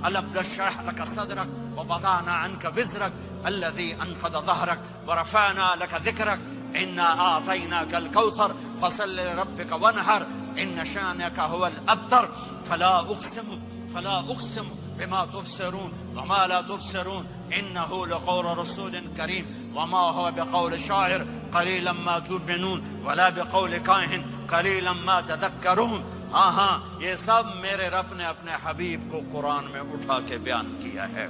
ألم نشرح لك صدرك ووضعنا عنك وزرك الذي أنقض ظهرك ورفعنا لك ذكرك إنا أعطيناك الكوثر فصل لربك وانحر إن شانك هو الأبتر فلا أقسم بما تبصرون وما لا تبصرون إنه لقول رسول كريم وما هو بقول شاعر قليلا ما تؤمنون ولا بقول کاہن قليلا ما تذكرون۔ ہاں یہ سب میرے رب نے اپنے حبیب کو قرآن میں اٹھا کے بیان کیا ہے۔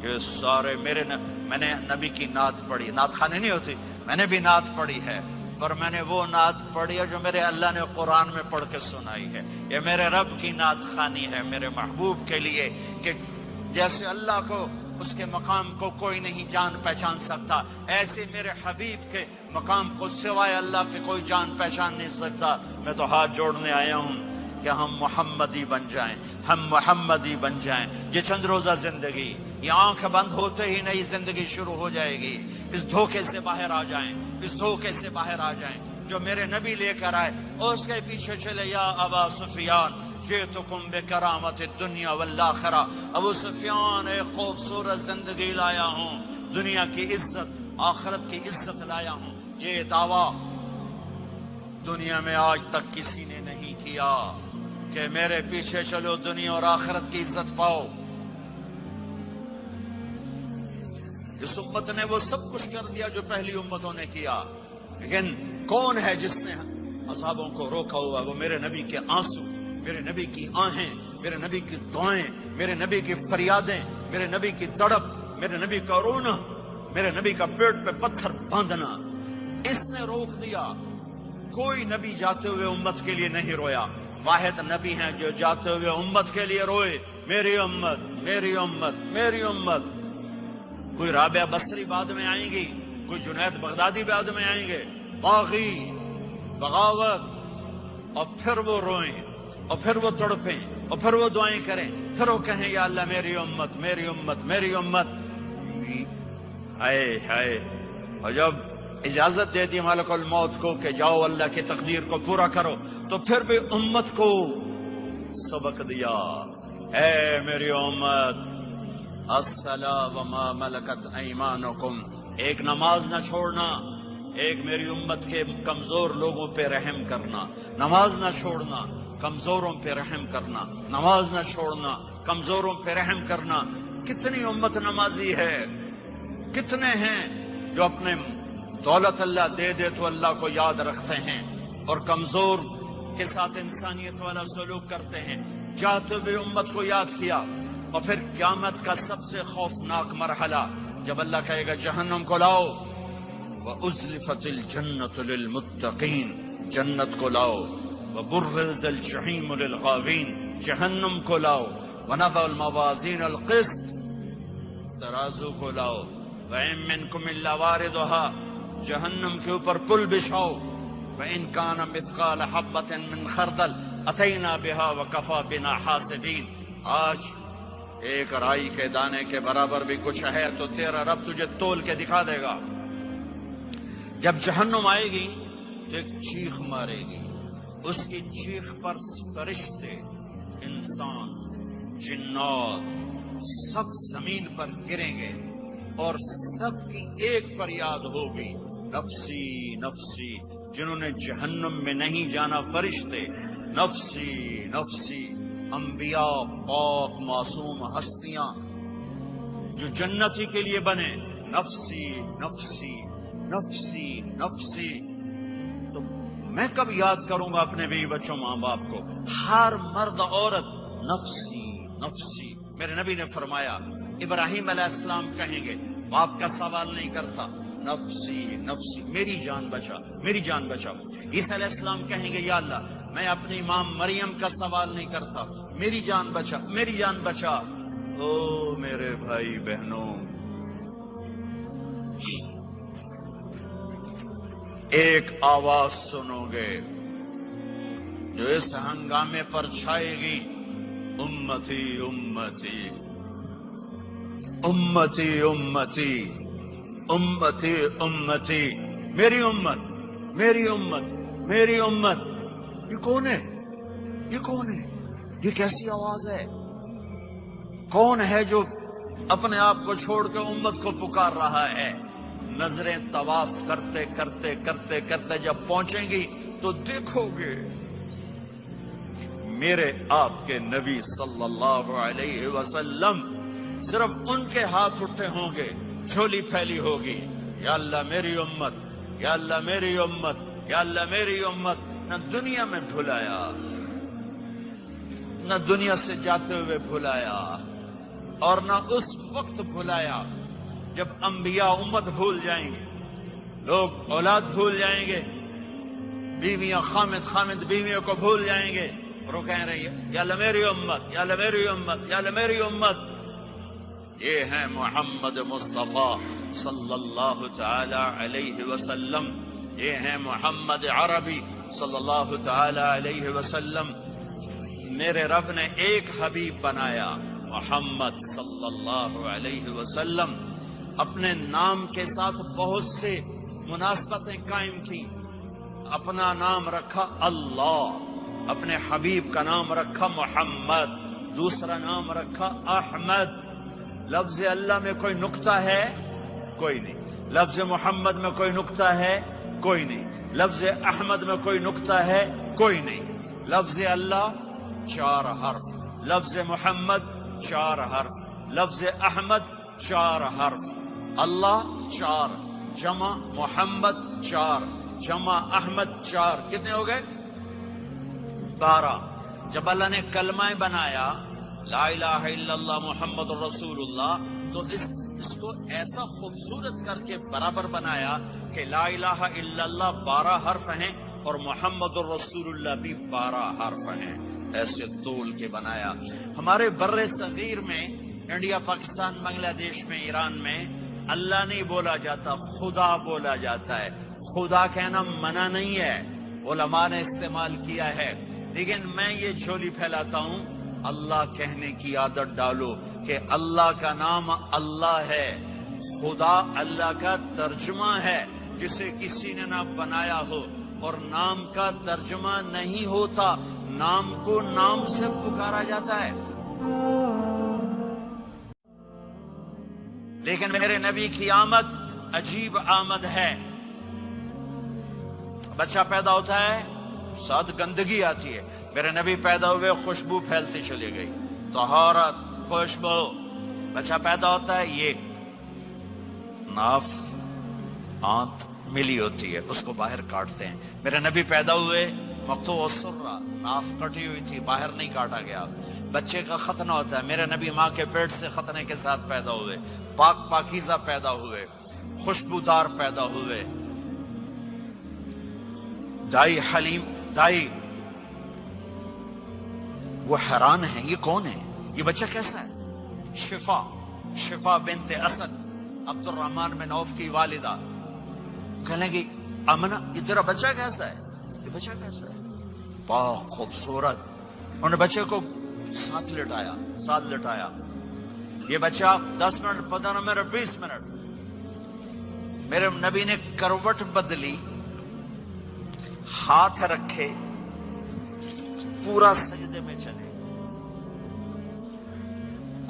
یہ سارے میں نے نبی کی نعت پڑھی، نعت خانی نہیں ہوتی، میں نے بھی نعت پڑھی ہے، پر میں نے وہ نعت پڑھی ہے جو میرے اللہ نے قرآن میں پڑھ کے سنائی ہے۔ یہ میرے رب کی نعت خانی ہے میرے محبوب کے لیے، کہ جیسے اللہ کو اس کے مقام کو کوئی نہیں جان پہچان سکتا، ایسے میرے حبیب کے مقام کو سوائے اللہ کے کوئی جان پہچان نہیں سکتا۔ میں تو ہاتھ جوڑنے آیا ہوں کہ ہم محمدی بن جائیں، ہم محمدی بن جائیں۔ یہ چند روزہ زندگی، یہ آنکھ بند ہوتے ہی نئی زندگی شروع ہو جائے گی۔ اس دھوکے سے باہر آ جائیں، اس دھوکے سے باہر آ جائیں جو میرے نبی لے کر آئے، اور اس کے پیچھے چلے۔ یا ابا سفیان جئتکم بکرامت الدنیا والآخرہ، ابو سفیان ایک خوبصورت زندگی لایا ہوں، دنیا کی عزت آخرت کی عزت لایا ہوں۔ یہ دعویٰ دنیا میں آج تک کسی نے نہیں کیا کہ میرے پیچھے چلو دنیا اور آخرت کی عزت پاؤ۔ اس امت نے وہ سب کچھ کر دیا جو پہلی امتوں نے کیا، لیکن کون ہے جس نے اصحابوں کو روکا ہوا؟ وہ میرے نبی کے آنسو، میرے نبی کی آہیں، میرے نبی کی دعائیں، میرے نبی کی فریادیں، میرے نبی کی تڑپ، میرے نبی کا رونا، میرے نبی کا پیٹ پہ پتھر باندھنا، اس نے روک دیا۔ کوئی نبی جاتے ہوئے امت کے لیے نہیں رویا، واحد نبی ہیں جو جاتے ہوئے امت کے لیے روئے، میری امت میری امت میری امت۔ کوئی رابعہ بصری بعد میں آئیں گی، کوئی جنید بغدادی بعد میں آئیں گے، باغی بغاوت، اور پھر وہ روئیں، اور پھر وہ تڑپیں، اور پھر وہ دعائیں کریں، پھر وہ کہیں یا اللہ میری امت میری امت میری امت۔ ہائے ہائے، اور جب اجازت دے دی ملک الموت کو کہ جاؤ اللہ کی تقدیر کو پورا کرو، تو پھر بھی امت کو سبق دیا اے میری امت، الصلاۃ وما ملکت ایمانکم، ایک نماز نہ چھوڑنا، ایک میری امت کے کمزور لوگوں پہ رحم کرنا، نماز نہ چھوڑنا، کمزوروں پہ رحم کرنا، نماز نہ چھوڑنا، کمزوروں پہ رحم کرنا۔ کتنی امت نمازی ہے، کتنے ہیں جو اپنے دولت اللہ دے دے تو اللہ کو یاد رکھتے ہیں اور کمزور کے ساتھ انسانیت والا سلوک کرتے ہیں۔ چاہتے ہوئے امت کو یاد کیا، اور پھر قیامت کا سب سے خوفناک مرحلہ جب اللہ کہے گا جہنم کو لاؤ، وَأُزْلِفَتِ الْجَنَّةُ لِلْمُتَّقِينَ، جنت کو لاؤ، وَبُرِّزَ الْجَحِيمُ لِلْغَاوِينَ، جہنم کو لاؤ، وَنَضَعُ الْمَوَازِينَ الْقِسْطَ، ترازو کو لاؤ، وَإِن مِّنكُمْ إِلَّا وَارِدُهَا، جہنم کے اوپر پل بچھاؤ، وَإِن كَانَ مِثْقَالَ حَبَّةٍ مِّن خَرْدَلٍ أَتَيْنَا بِهَا وَكَفَىٰ بِنَا حَاسِبِينَ۔ آج ایک رائی کے دانے کے برابر بھی کچھ ہے تو تیرا رب تجھے تول کے دکھا دے گا۔ جب جہنم آئے گی تو ایک چیخ مارے گی، اس کی چیخ پر فرشتے، انسان، جنات سب زمین پر گریں گے اور سب کی ایک فریاد ہوگی، نفسی نفسی۔ جنہوں نے جہنم میں نہیں جانا فرشتے، نفسی نفسی۔ انبیاء، پاک معصوم ہستیاں جو جنتی کے لیے بنے، نفسی نفسی نفسی نفسی۔ تو میں کب یاد کروں گا اپنے بیوی بچوں ماں باپ کو؟ ہر مرد عورت نفسی نفسی۔ میرے نبی نے فرمایا ابراہیم علیہ السلام کہیں گے، باپ کا سوال نہیں کرتا، نفسی نفسی، میری جان بچا، میری جان بچا۔ عیسیٰ علیہ السلام کہیں گے، یا اللہ میں اپنی ماں مریم کا سوال نہیں کرتا، میری جان بچا، میری جان بچا۔ او میرے بھائی بہنوں، ایک آواز سنو گے جو اس ہنگامے پر چھائے گی، امتی امتی امتی امتی امتی امتی، میری امت میری امت میری امت۔ یہ کون ہے؟ یہ کون ہے؟ یہ کیسی آواز ہے؟ کون ہے جو اپنے آپ کو چھوڑ کے امت کو پکار رہا ہے؟ نظریں طواف کرتے کرتے کرتے کرتے جب پہنچیں گی تو دیکھو گے میرے آپ کے نبی صلی اللہ علیہ وسلم، صرف ان کے ہاتھ اٹھے ہوں گے، جھولی پھیلی ہوگی، یا اللہ میری امت، یا اللہ میری امت، یا اللہ میری امت۔ نہ دنیا میں بھلایا، نہ دنیا سے جاتے ہوئے بھلایا، اور نہ اس وقت بھلایا جب انبیاء امت بھول جائیں گے، لوگ اولاد بھول جائیں گے، بیویاں خامد بیویوں کو بھول جائیں گے، اور وہ کہہ رہی ہے یا اللہ میری امت، یا اللہ میری امت، یا اللہ میری امت۔ یہ ہے محمد مصطفیٰ صلی اللہ تعالی علیہ وسلم، یہ ہے محمد عربی صلی اللہ تعالی علیہ وسلم۔ میرے رب نے ایک حبیب بنایا، محمد صلی اللہ علیہ وسلم۔ اپنے نام کے ساتھ بہت سے مناسبتیں قائم کی، اپنا نام رکھا اللہ، اپنے حبیب کا نام رکھا محمد، دوسرا نام رکھا احمد۔ لفظ اللہ میں کوئی نقطہ ہے؟ کوئی نہیں۔ لفظ محمد میں کوئی نقطہ ہے؟ کوئی نہیں۔ لفظ احمد میں کوئی نقطہ ہے؟ کوئی نہیں۔ لفظ اللہ 4 حرف، لفظ محمد 4 حرف، لفظ احمد 4 حرف۔ اللہ 4، جمع محمد 4، جمع احمد 4، کتنے ہو گئے؟ 12۔ جب اللہ نے کلمہ بنایا لا الہ الا اللہ محمد رسول اللہ، تو اس کو ایسا خوبصورت کر کے برابر بنایا کہ لا الہ الا اللہ 12 حرف ہیں اور محمد الرسول اللہ بھی 12 حرف ہیں، ایسے طول کے بنایا۔ ہمارے بر صغیر میں، انڈیا، پاکستان، بنگلہ دیش میں، ایران میں اللہ نہیں بولا جاتا، خدا بولا جاتا ہے۔ خدا کہنا منع نہیں ہے، علماء نے استعمال کیا ہے، لیکن میں یہ جھولی پھیلاتا ہوں، اللہ کہنے کی عادت ڈالو کہ اللہ کا نام اللہ ہے، خدا اللہ کا ترجمہ ہے جسے کسی نے نہ بنایا ہو، اور نام کا ترجمہ نہیں ہوتا، نام کو نام سے پکارا جاتا ہے۔ لیکن میرے نبی کی آمد عجیب آمد ہے. بچہ پیدا ہوتا ہے ساتھ گندگی آتی ہے. میرے نبی پیدا ہوئے خوشبو پھیلتی چلی گئی, طہارت, خوشبو. بچہ پیدا ہوتا ہے, یہ ناف آنت ملی ہوتی ہے, اس کو باہر کاٹتے ہیں. میرے نبی پیدا ہوئے مقطوع السرہ, ناف کٹی ہوئی تھی, باہر نہیں کاٹا گیا. بچے کا ختنہ ہوتا ہے. میرے نبی ماں کے پیٹ سے ختنے کے ساتھ پیدا ہوئے, پاک پاکیزہ پیدا ہوئے, خوشبودار پیدا ہوئے. دائی حلیم, دائی وہ حیران ہیں, یہ کون ہے, یہ بچہ کیسا ہے؟ شفا بنت اسد, عبد الرحمن بن عوف کی والدہ, کہنے لگی آمنہ یہ تیرا بچہ کیسا ہے؟ یہ بچہ کیسا ہے؟ پاک, خوبصورت. انہوں نے بچے کو ساتھ لٹایا. یہ بچہ 10 منٹ, 15 منٹ, 20 منٹ. میرے نبی نے کروٹ بدلی, ہاتھ رکھے, پورا سجدے میں چلے,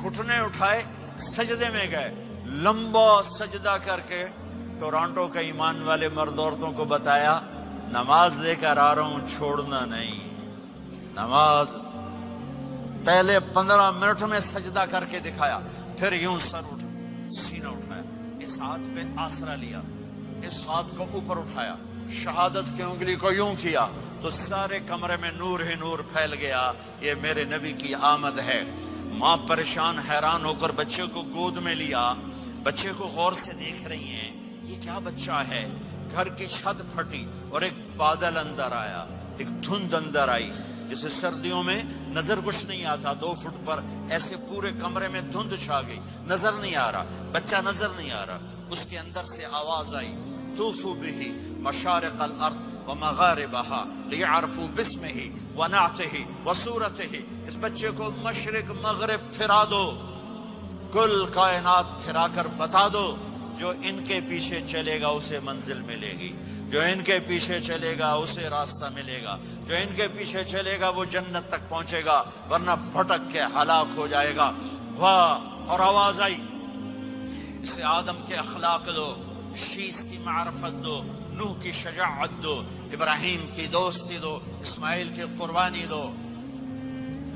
گھٹنے اٹھائے, سجدے میں گئے. لمبا سجدہ کر کے ٹورانٹو کے ایمان والے مرد عورتوں کو بتایا نماز لے کر آ رہا ہوں, چھوڑنا نہیں. نماز پہلے 15 منٹ میں سجدہ کر کے دکھایا, پھر یوں سر سینہ اٹھایا, اس ہاتھ پہ آسرا لیا, اس ہاتھ کو اوپر اٹھایا, شہادت کی انگلی کو یوں کیا تو سارے کمرے میں نور ہی نور پھیل گیا. یہ میرے نبی کی آمد ہے. ماں پریشان حیران ہو کر بچے کو گود میں لیا, بچے کو غور سے دیکھ رہی ہیں, یہ کیا بچہ ہے. گھر کی چھت پھٹی اور ایک بادل اندر آیا, ایک دھند اندر آئی, جیسے سردیوں میں نظر کچھ نہیں آتا, 2 فٹ پر ایسے پورے کمرے میں دھند چھا گئی, نظر نہیں آ رہا, بچہ نظر نہیں آ رہا. اس کے اندر سے آواز آئی, طوفوا به مشارق الارض ومغاربها لیعرفوا باسمه ونعته وصورته. اس بچے کو مشرق مغرب پھرا دو, کل کائنات پھرا کر بتا دو, جو ان کے پیچھے چلے گا اسے منزل ملے گی, جو ان کے پیچھے چلے گا اسے راستہ ملے گا, جو ان کے پیچھے چلے گا وہ جنت تک پہنچے گا, ورنہ بھٹک کے ہلاک ہو جائے گا. واہ. اور آواز آئی, اسے آدم کے اخلاق دو, شیس کی معرفت دو, نوح کی شجاعت دو, ابراہیم کی دوستی دو, اسماعیل کی قربانی دو,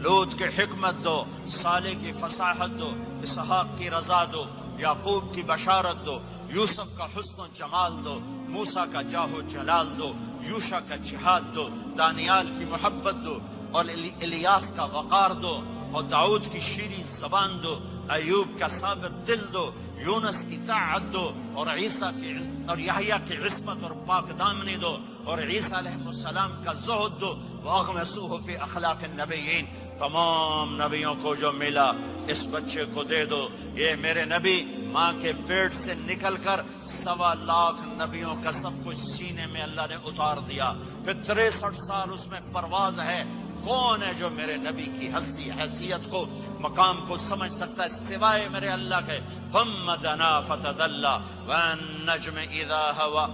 لوط کی حکمت دو, صالح کی فصاحت دو, اسحاق کی رضا دو, یعقوب کی بشارت دو, یوسف کا حسن و جمال دو, موسیٰ کا جاہ و جلال دو, یوشع کا جہاد دو, دانیال کی محبت دو, اور الیاس کا وقار دو, اور داؤد کی شیریں زبان دو, ایوب کا ثابت دل دو, یونس کی طاعت دو, اور عیسیٰ کی اور یحییٰ کی عصمت اور پاک دامنی دو, اور عیسیٰ علیہ السلام کا زہد دو. وَأَغْمَسُوهُ فِي أَخْلَاقِ النَّبِيِّينَ. تمام نبیوں کو جو ملا اس بچے کو دے دو. یہ میرے نبی ماں کے پیٹ سے نکل کر 1.25 لاکھ نبیوں کا سب کچھ سینے میں اللہ نے اتار دیا. پھر 63 سال اس میں پرواز ہے. کون ہے جو میرے نبی کی ہستی حیثیت کو مقام کو سمجھ سکتا ہے سوائے میرے اللہ کے. ثم دنا فتدلى والنجم اذا هوى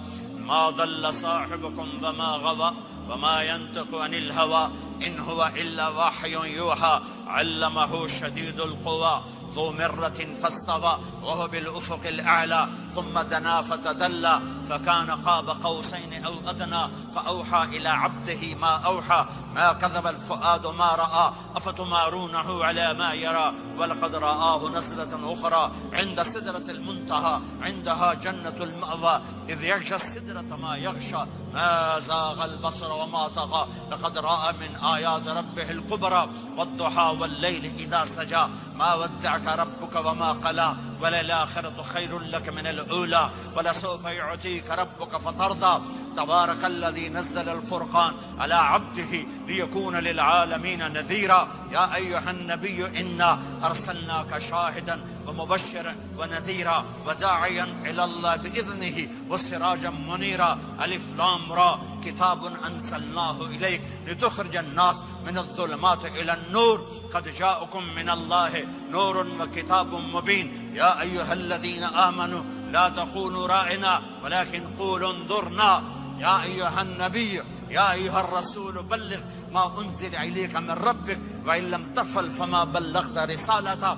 ما ضل صاحبكم وما غوى وما ينطق عن الهوى ان هو الا وحي يوحى علمه شديد القوى ذو مرة فاستوى وهو بالأفق الأعلى ثم دنا فتدلى فكان قاب قوسين أو أدنى فأوحى إلى عبده ما أوحى ما كذب الفؤاد ما رأى أفتمارونه على ما يرى ولقد رآه نزلة أخرى عند سدرة المنتهى عندها جنة المأوى إذ يغشى السدرة ما يغشى ما زاغ البصر وما طغى لقد رأى من آيات ربه الكبرى والضحى والليل إذا سجى ما ودعك ربك وما قلى وللآخرة خير لك من الأولى ولسوف يعطيك ربك فترضى تبارك الذي نزل الفرقان على عبده ليكون للعالمين نذيرا يا أيها النبي إنا أرسلناك شاهدا ومبشرا ونذيرا وداعيا إلى الله بإذنه وسراجا منيرا ألف لام را كتاب أنزلناه إليك لتخرج الناس من الظلمات إلى النور قد جاءكم من الله نور وكتاب مبين يا أيها الذين آمنوا لا تقولوا راعنا ولكن قولوا انظرنا يا أيها النبي يا أيها الرسول بلغ ما أنزل إليك من ربك وإن لم تفعل فما بلغت رسالته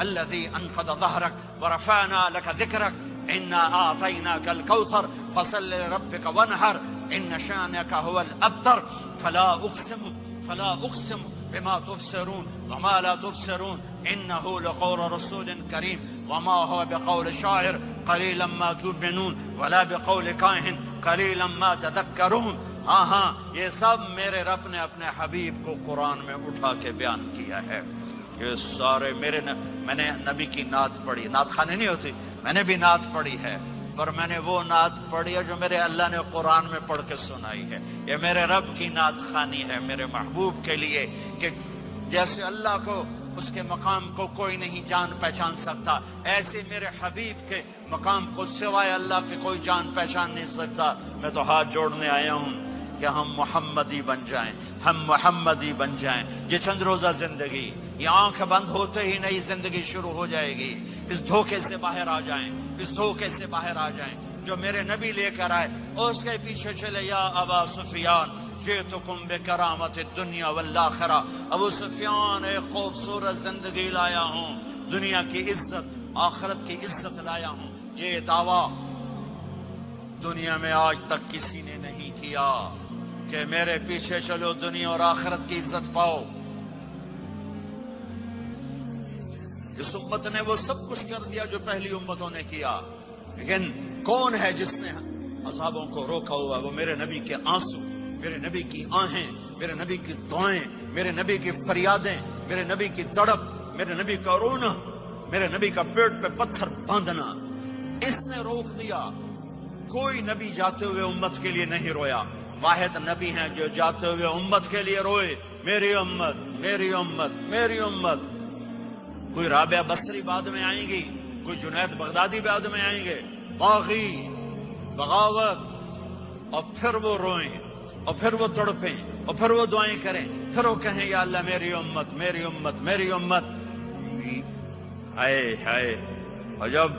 الذي أنقض ظهرك ورفعنا لك ذكرك إنا أعطيناك الكوثر فصل لربك وانحر إن شانك هو الأبتر فلا أقسم بما تبصرون وما لا تبصرون إنه لقول رسول كريم وما هو بقول شاعر قليلا ما تؤمنون ولا بقول كاهن قليلا ما تذكرون. ہاں یہ سب میرے رب نے اپنے حبیب کو قرآن میں اٹھا کے بیان کیا ہے. یہ سارے میں نے نبی کی نعت پڑھی. نعت خانی نہیں ہوتی, میں نے بھی نعت پڑھی ہے, پر میں نے وہ نعت پڑھی ہے جو میرے اللہ نے قرآن میں پڑھ کے سنائی ہے. یہ میرے رب کی نعت خانی ہے میرے محبوب کے لیے, کہ جیسے اللہ کو اس کے مقام کو کوئی نہیں جان پہچان سکتا, ایسے میرے حبیب کے مقام کو سوائے اللہ کے کوئی جان پہچان نہیں سکتا. میں تو ہاتھ جوڑنے آیا ہوں کہ ہم محمدی بن جائیں, ہم محمدی بن جائیں. یہ چند روزہ زندگی, یہ آنکھ بند ہوتے ہی نئی زندگی شروع ہو جائے گی. اس دھوکے سے باہر آ جائیں, اس دھوکے سے باہر آ جائیں جو میرے نبی لے کر آئے, اور اس کے پیچھے چلے. یا ابا سفیان جئتکم بکرامت الدنیا والآخرہ, ابو سفیان ایک خوبصورت زندگی لایا ہوں, دنیا کی عزت آخرت کی عزت لایا ہوں. یہ دعویٰ دنیا میں آج تک کسی نے نہیں کیا کہ میرے پیچھے چلو دنیا اور آخرت کی عزت پاؤ. اس امت نے وہ سب کچھ کر دیا جو پہلی امتوں نے کیا, لیکن کون ہے جس نے اصحابوں کو روکا ہوا؟ وہ میرے نبی کے آنسو, میرے نبی کی آہیں, میرے نبی کی دعائیں, میرے نبی کی فریادیں, میرے نبی کی تڑپ, میرے نبی کا رونا, میرے نبی کا پیٹ پہ پتھر باندھنا, اس نے روک دیا. کوئی نبی جاتے ہوئے امت کے لیے نہیں رویا. واحد نبی ہیں جو جاتے ہوئے امت کے لیے روئے, میری امت, میری امت, میری امت. کوئی رابعہ بصری بعد میں آئیں گی, کوئی جنید بغدادی بعد میں آئیں گے, باغی, بغاوت, اور پھر وہ روئیں, اور پھر وہ تڑپیں, اور پھر وہ دعائیں کریں, پھر وہ کہیں یا اللہ میری امت, میری امت, میری امت. ہائے ہائے. اور جب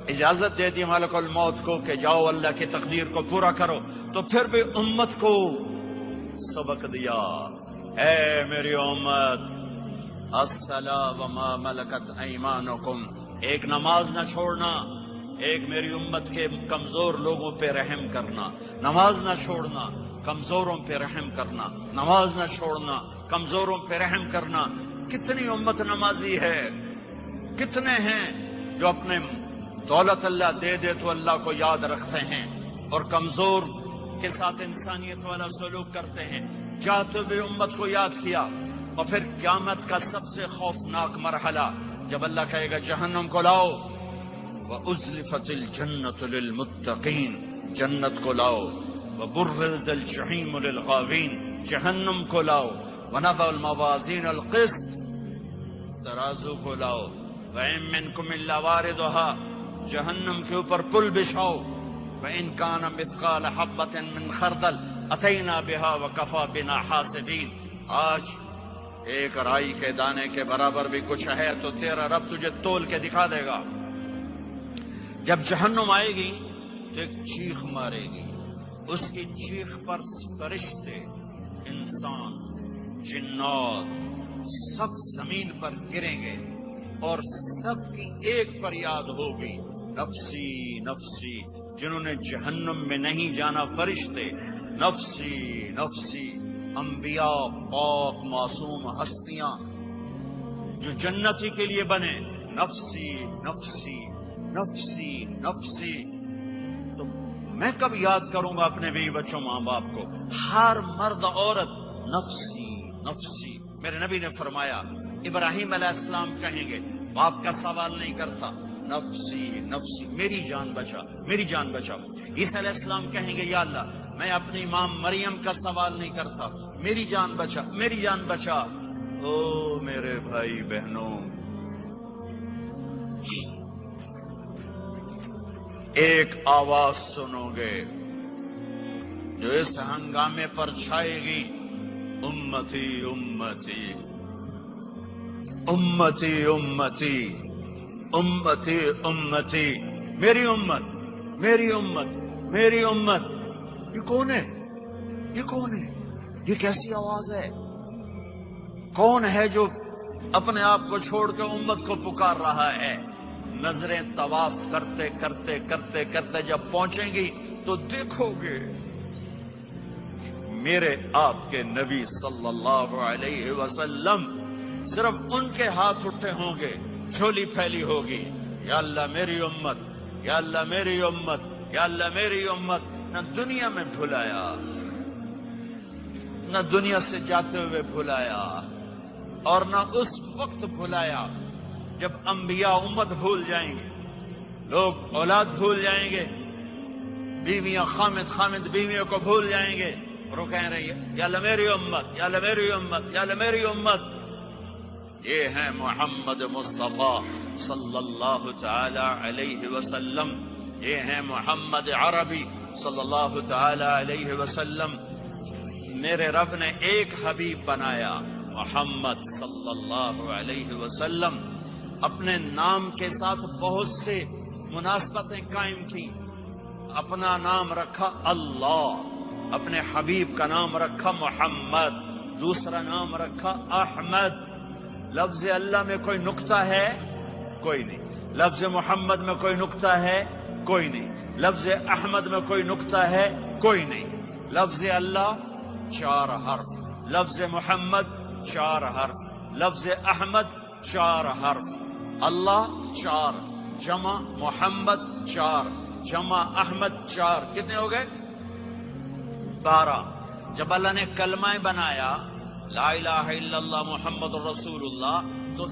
اجازت دے دی ملک الموت کو کہ جاؤ اللہ کی تقدیر کو پورا کرو, تو پھر بھی امت کو سبق دیا, اے میری امت, الصلاۃ وما ملکت ایمانکم, ایک نماز نہ چھوڑنا, ایک میری امت کے کمزور لوگوں پہ رحم کرنا, نماز نہ چھوڑنا, کمزوروں پہ رحم کرنا, نماز نہ چھوڑنا, کمزوروں پہ رحم کرنا. کتنی امت نمازی ہے, کتنے ہیں جو اپنے دولت اللہ دے دے تو اللہ کو یاد رکھتے ہیں, اور کمزور کے ساتھ انسانیت والا سلوک کرتے ہیں. جاتے ہوئے امت کو یاد کیا. اور پھر قیامت کا سب سے خوفناک مرحلہ جب اللہ کہے گا جہنم کو لاؤ, وَأُزْلِفَتِ الْجَنَّةُ لِلْمُتَّقِينَ, جنت کو لاؤ, وَبُرِّزَ الْجَحِيمُ لِلْغَاوِينَ, جہنم کو لاؤ, وَنَضَعُ الْمَوَازِينَ الْقِسْطَ, ترازو کو لاؤ, وَإِن مِّنكُمْ إِلَّا وَارِدُهَا, جہنم کے اوپر پل بچھاؤ, وَإِن كَانَ مِثْقَالَ حَبَّةٍ مِّن خَرْدَلٍ أَتَيْنَا بِهَا وَكَفَى بِنَا حَاسِبِينَ. آج ایک رائی کے دانے کے برابر بھی کچھ ہے تو تیرا رب تجھے تول کے دکھا دے گا. جب جہنم آئے گی تو ایک چیخ مارے گی, اس کی چیخ پر فرشتے, انسان, جنات سب زمین پر گریں گے, اور سب کی ایک فریاد ہوگی, نفسی نفسی. جنہوں نے جہنم میں نہیں جانا فرشتے, نفسی نفسی. انبیاء, پاک معصوم ہستیاں جو جنتی کے لیے بنے, نفسی نفسی نفسی نفسی. تو میں کب یاد کروں گا اپنے بیوی بچوں ماں باپ کو؟ ہر مرد عورت نفسی نفسی. میرے نبی نے فرمایا ابراہیم علیہ السلام کہیں گے, باپ کا سوال نہیں کرتا, نفسی نفسی, میری جان بچا, میری جان بچا. عیسیٰ علیہ السلام کہیں گے یا اللہ میں اپنی ماں مریم کا سوال نہیں کرتا, میری جان بچا, میری جان بچا. او میرے بھائی بہنوں, ایک آواز سنو گے جو اس ہنگامے پر چھائے گی, امتی امتی امتی امتی امتی امتی, میری امت, میری امت, میری امت. یہ کون ہے, یہ کون ہے, یہ کیسی آواز ہے؟ کون ہے جو اپنے آپ کو چھوڑ کے امت کو پکار رہا ہے؟ نظریں طواف کرتے کرتے کرتے کرتے جب پہنچیں گی تو دیکھو گے میرے آپ کے نبی صلی اللہ علیہ وسلم، صرف ان کے ہاتھ اٹھے ہوں گے، جھولی پھیلی ہوگی، یا اللہ میری امت، یا اللہ میری امت، یا اللہ میری امت۔ نہ دنیا میں بھلایا، نہ دنیا سے جاتے ہوئے بھلایا، اور نہ اس وقت بھلایا جب انبیاء امت بھول جائیں گے، لوگ اولاد بھول جائیں گے، بیویاں خامد بیویوں کو بھول جائیں گے، اور وہ کہہ رہے ہیں یا اللہ میری امت، یا اللہ میری امت، یا اللہ میری امت۔ یہ ہے محمد مصطفیٰ صلی اللہ تعالی علیہ وسلم، یہ ہے محمد عربی صلی اللہ تعالی علیہ وسلم۔ میرے رب نے ایک حبیب بنایا، محمد صلی اللہ علیہ وسلم۔ اپنے نام کے ساتھ بہت سے مناسبتیں قائم کی، اپنا نام رکھا اللہ، اپنے حبیب کا نام رکھا محمد، دوسرا نام رکھا احمد۔ لفظ اللہ میں کوئی نقطہ ہے؟ کوئی نہیں۔ لفظ محمد میں کوئی نقطہ ہے؟ کوئی نہیں۔ لفظ احمد میں کوئی نقطہ ہے؟ کوئی نہیں۔ لفظ اللہ 4 حرف، لفظ محمد 4 حرف، لفظ احمد 4 حرف۔ اللہ 4 جمع محمد 4 جمع احمد 4، کتنے ہو گئے؟ 12۔ جب اللہ نے کلمہ بنایا لا الہ الا اللہ محمد رسول اللہ، تو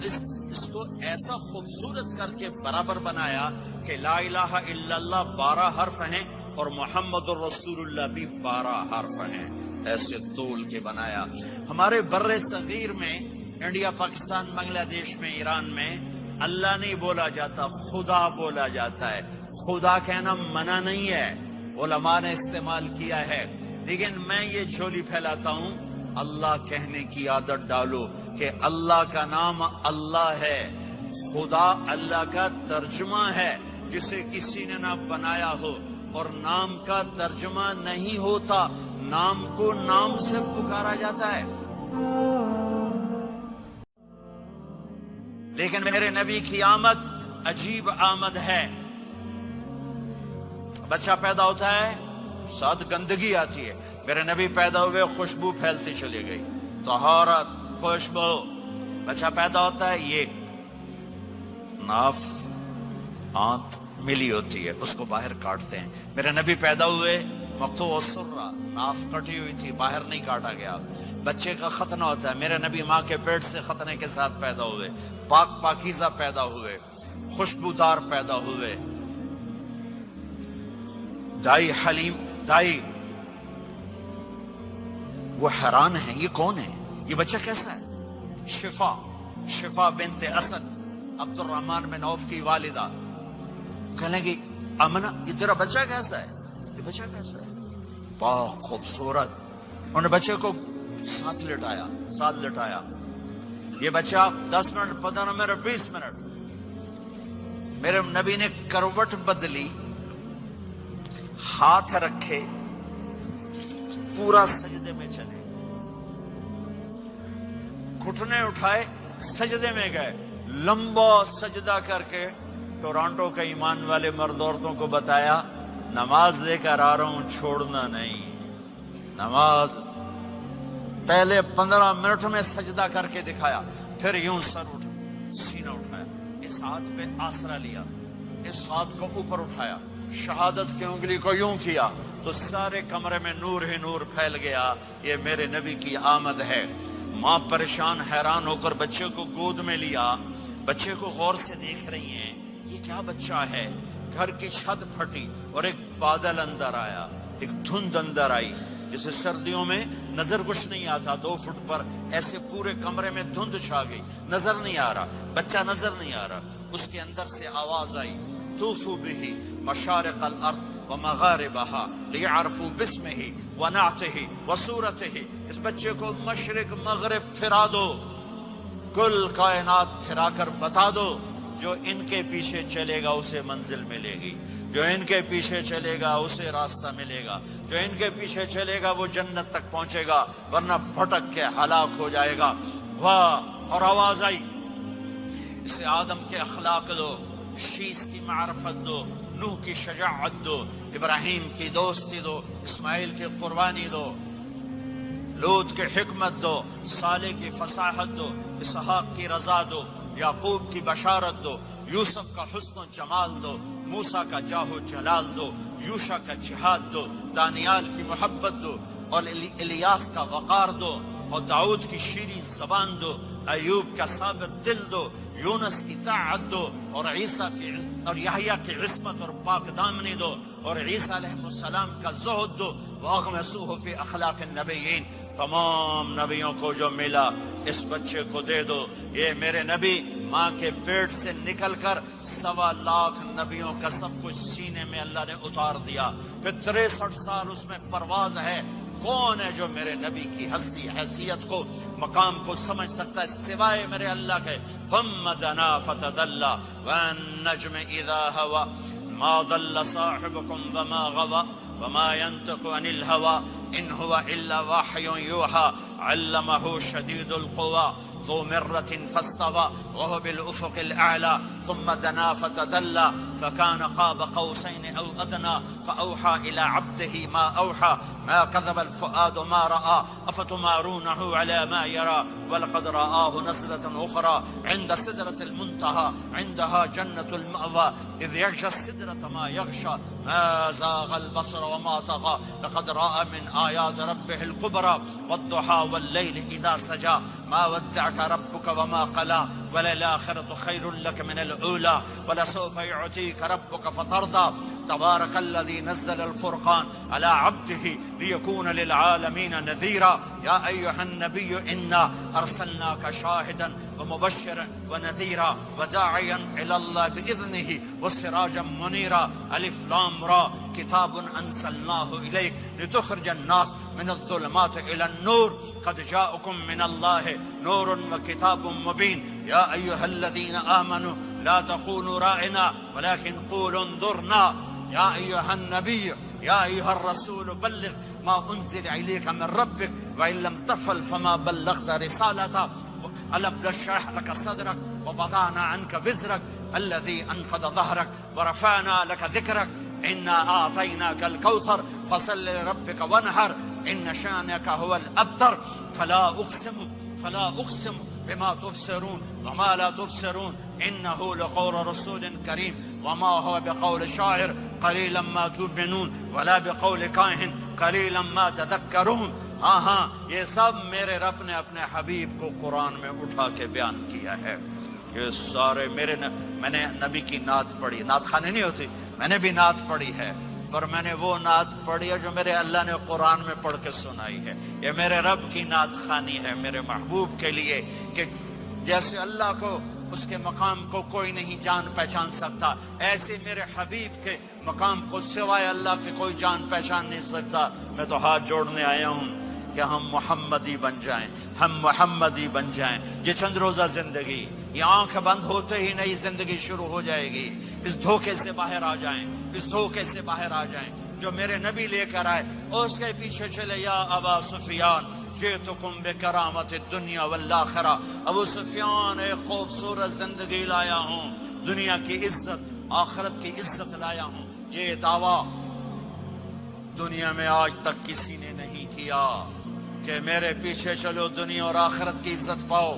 اس کو ایسا خوبصورت کر کے برابر بنایا کہ لا الہ الا اللہ 12 حرف ہیں اور محمد الرسول اللہ بھی 12 حرف ہیں، ایسے طول کے بنایا۔ ہمارے بر صغیر میں، انڈیا، پاکستان، بنگلہ دیش میں، ایران میں اللہ نہیں بولا جاتا، خدا بولا جاتا ہے۔ خدا کہنا منع نہیں ہے، علماء نے استعمال کیا ہے، لیکن میں یہ جھولی پھیلاتا ہوں، اللہ کہنے کی عادت ڈالو کہ اللہ کا نام اللہ ہے، خدا اللہ کا ترجمہ ہے جسے کسی نے نہ بنایا ہو، اور نام کا ترجمہ نہیں ہوتا، نام کو نام سے پکارا جاتا ہے۔ لیکن میرے نبی کی آمد عجیب آمد ہے۔ بچہ پیدا ہوتا ہے، ساتھ گندگی آتی ہے، میرے نبی پیدا ہوئے خوشبو پھیلتی چلی گئی، طہارت، خوشبو۔ بچہ پیدا ہوتا ہے، یہ ناف آنت ملی ہوتی ہے، اس کو باہر کاٹتے ہیں۔ میرے نبی پیدا ہوئے مقطوع السرہ، ناف کٹی ہوئی تھی، باہر نہیں کاٹا گیا۔ بچے کا ختنہ ہوتا ہے، میرے نبی ماں کے پیٹ سے ختنے کے ساتھ پیدا ہوئے، پاک پاکیزہ پیدا ہوئے، خوشبودار پیدا ہوئے۔ دائی حلیم، دائی وہ حیران ہیں، یہ کون ہے، یہ بچہ کیسا ہے؟ شفا بنت اسد، عبد الرحمن بن عوف کی والدہ، کہنے لگی آمنہ یہ تیرا بچہ کیسا ہے؟ یہ بچہ کیسا ہے؟ پاک خوبصورت۔ انہوں نے بچے کو ساتھ لٹایا، یہ بچہ 10 منٹ 15 منٹ 20 منٹ، میرے نبی نے کروٹ بدلی، ہاتھ رکھے، پورا سجدے میں چلے، گھٹنے اٹھائے، سجدے میں گئے، لمبا سجدہ کر کے ٹورانٹو کے ایمان والے مرد عورتوں کو بتایا نماز لے کر آ رہا ہوں، چھوڑنا نہیں۔ نماز پہلے 15 منٹ میں سجدہ کر کے دکھایا، پھر یوں سر سینہ اٹھایا، اس ہاتھ پہ آسرا لیا، اس ہاتھ کو اوپر اٹھایا، شہادت کی انگلی کو یوں کیا، تو سارے کمرے میں نور ہی نور پھیل گیا۔ یہ میرے نبی کی آمد ہے۔ ماں پریشان حیران ہو کر بچے کو گود میں لیا، بچے کو غور سے دیکھ رہی ہیں، یہ کیا بچہ ہے؟ گھر کی چھت پھٹی اور ایک بادل اندر آیا، ایک دھند اندر آئی، جیسے سردیوں میں نظر کچھ نہیں آتا، 2 فٹ پر ایسے پورے کمرے میں دھند چھا گئی، نظر نہیں آ رہا، بچہ نظر نہیں آ رہا۔ اس کے اندر سے آواز آئی، طوفوا به مشارق الارض ومغاربها لیعرفوا باسمه ونعته وصورته۔ اس بچے کو مشرق مغرب پھرا دو، کل کائنات پھرا کر بتا دو، جو ان کے پیچھے چلے گا اسے منزل ملے گی، جو ان کے پیچھے چلے گا اسے راستہ ملے گا، جو ان کے پیچھے چلے گا وہ جنت تک پہنچے گا، ورنہ بھٹک کے ہلاک ہو جائے گا۔ واہ اور آواز آئی، اسے آدم کے اخلاق دو، شیس کی معرفت دو، نوح کی شجاعت دو، ابراہیم کی دوستی دو، اسماعیل کی قربانی دو، لوط کی حکمت دو، صالح کی فصاحت دو، اسحاق کی رضا دو، یعقوب کی بشارت دو، یوسف کا حسن و جمال دو، موسیٰ کا جاہ و جلال دو، یوشع کا جہاد دو، دانیال کی محبت دو، اور الیاس کا وقار دو، اور داؤد کی شیریں زبان دو، ایوب کا ثابت دل دو، یونس کی طاعت دو، اور عیسیٰ کی اور یحییٰ کی عصمت اور پاک دامنی دو، اور عیسیٰ علیہ السلام کا زہد دو، وَأَغْمَسُوهُ فِي أَخْلَاقِ النَّبِيِّينَ۔ تمام نبیوں کو جو ملا اس بچے کو دے دو۔ یہ میرے نبی ماں کے پیٹ سے نکل کر 1.25 لاکھ نبیوں کا سب کچھ سینے میں اللہ نے اتار دیا، پھر 63 سال اس میں پرواز ہے۔ کون ہے جو میرے نبی کی ہستی حیثیت کو مقام کو سمجھ سکتا ہے سوائے میرے اللہ کے؟ ثم دنا فتدلى والنجم اذا هوى ما ضل صاحبكم وما غوى وما ينطق عن الهوى ان هو الا وحي يوحى علمه شديد القوى ذو مرة فاستوى وهو بالأفق الأعلى ثم دنا فتدلى فكان قاب قوسين أو أدنى فأوحى إلى عبده ما أوحى ما كذب الفؤاد ما رأى أفتمارونه على ما يرى ولقد رآه نزلة أخرى عند سدرة المنتهى عندها جنة المأوى إذ يغشى السدرة ما يغشى ما زاغ البصر وما طغى لقد رأى من آيات ربه الكبرى والضحى والليل إذا سجى ما ودعك ربك وما قلى وللآخرة خير لك من الأولى ولسوف يعطيك ربك فترضى تبارك الذي نزل الفرقان على عبده ليكون للعالمين نذيرا يا أيها النبي إنا أرسلناك شاهدا ومبشرا ونذيرا وداعيا إلى الله بإذنه وسراجا منيرا ألف لام را كتاب أنزلناه إليك لتخرج الناس من الظلمات إلى النور قد جاءكم من الله نور وكتاب مبين يا أيها الذين آمنوا لا تخونوا راعنا ولكن قولوا انظرنا يا أيها النبي يا أيها الرسول بلغ ما أنزل إليك من ربك وإن لم تفعل فما بلغت رسالته ألم نشرح لك صدرك ووضعنا عنك وزرك الذي أنقض ظهرك ورفعنا لك ذكرك إنا أعطيناك الكوثر فصل لربك وانحر إن شانك هو الأبتر فلا أقسم بما تبصرون وما لا تبصرون إنه لقول رسول كريم وما هو بقول شاعر قليلا ما تؤمنون ولا بقول کاہن قليلا ما تذكرون۔ ہاں یہ سب میرے رب نے اپنے حبیب کو قرآن میں اٹھا کے بیان کیا ہے۔ یہ سارے میں نے نبی کی نعت پڑھی، نعت خانی نہیں ہوتی، میں نے بھی نعت پڑھی ہے، پر میں نے وہ نعت پڑھی ہے جو میرے اللہ نے قرآن میں پڑھ کے سنائی ہے۔ یہ میرے رب کی نعت خانی ہے میرے محبوب کے لیے، کہ جیسے اللہ کو اس کے مقام کو کوئی نہیں جان پہچان سکتا، ایسے میرے حبیب کے مقام کو سوائے اللہ کے کوئی جان پہچان نہیں سکتا۔ میں تو ہاتھ جوڑنے آیا ہوں کہ ہم محمدی بن جائیں، ہم محمدی بن جائیں۔ یہ چند روزہ زندگی، یہ آنکھ بند ہوتے ہی نئی زندگی شروع ہو جائے گی۔ اس دھوکے سے باہر آ جائیں، اس دھوکے سے باہر آ جائیں جو میرے نبی لے کر آئے، اور اس کے پیچھے چلے۔ یا ابا سفیان جئتکم بکرامت الدنیا والآخرہ، ابو سفیان ایک خوبصورت زندگی لایا ہوں، دنیا کی عزت آخرت کی عزت لایا ہوں۔ یہ دعویٰ دنیا میں آج تک کسی نے نہیں کیا کہ میرے پیچھے چلو دنیا اور آخرت کی عزت پاؤ۔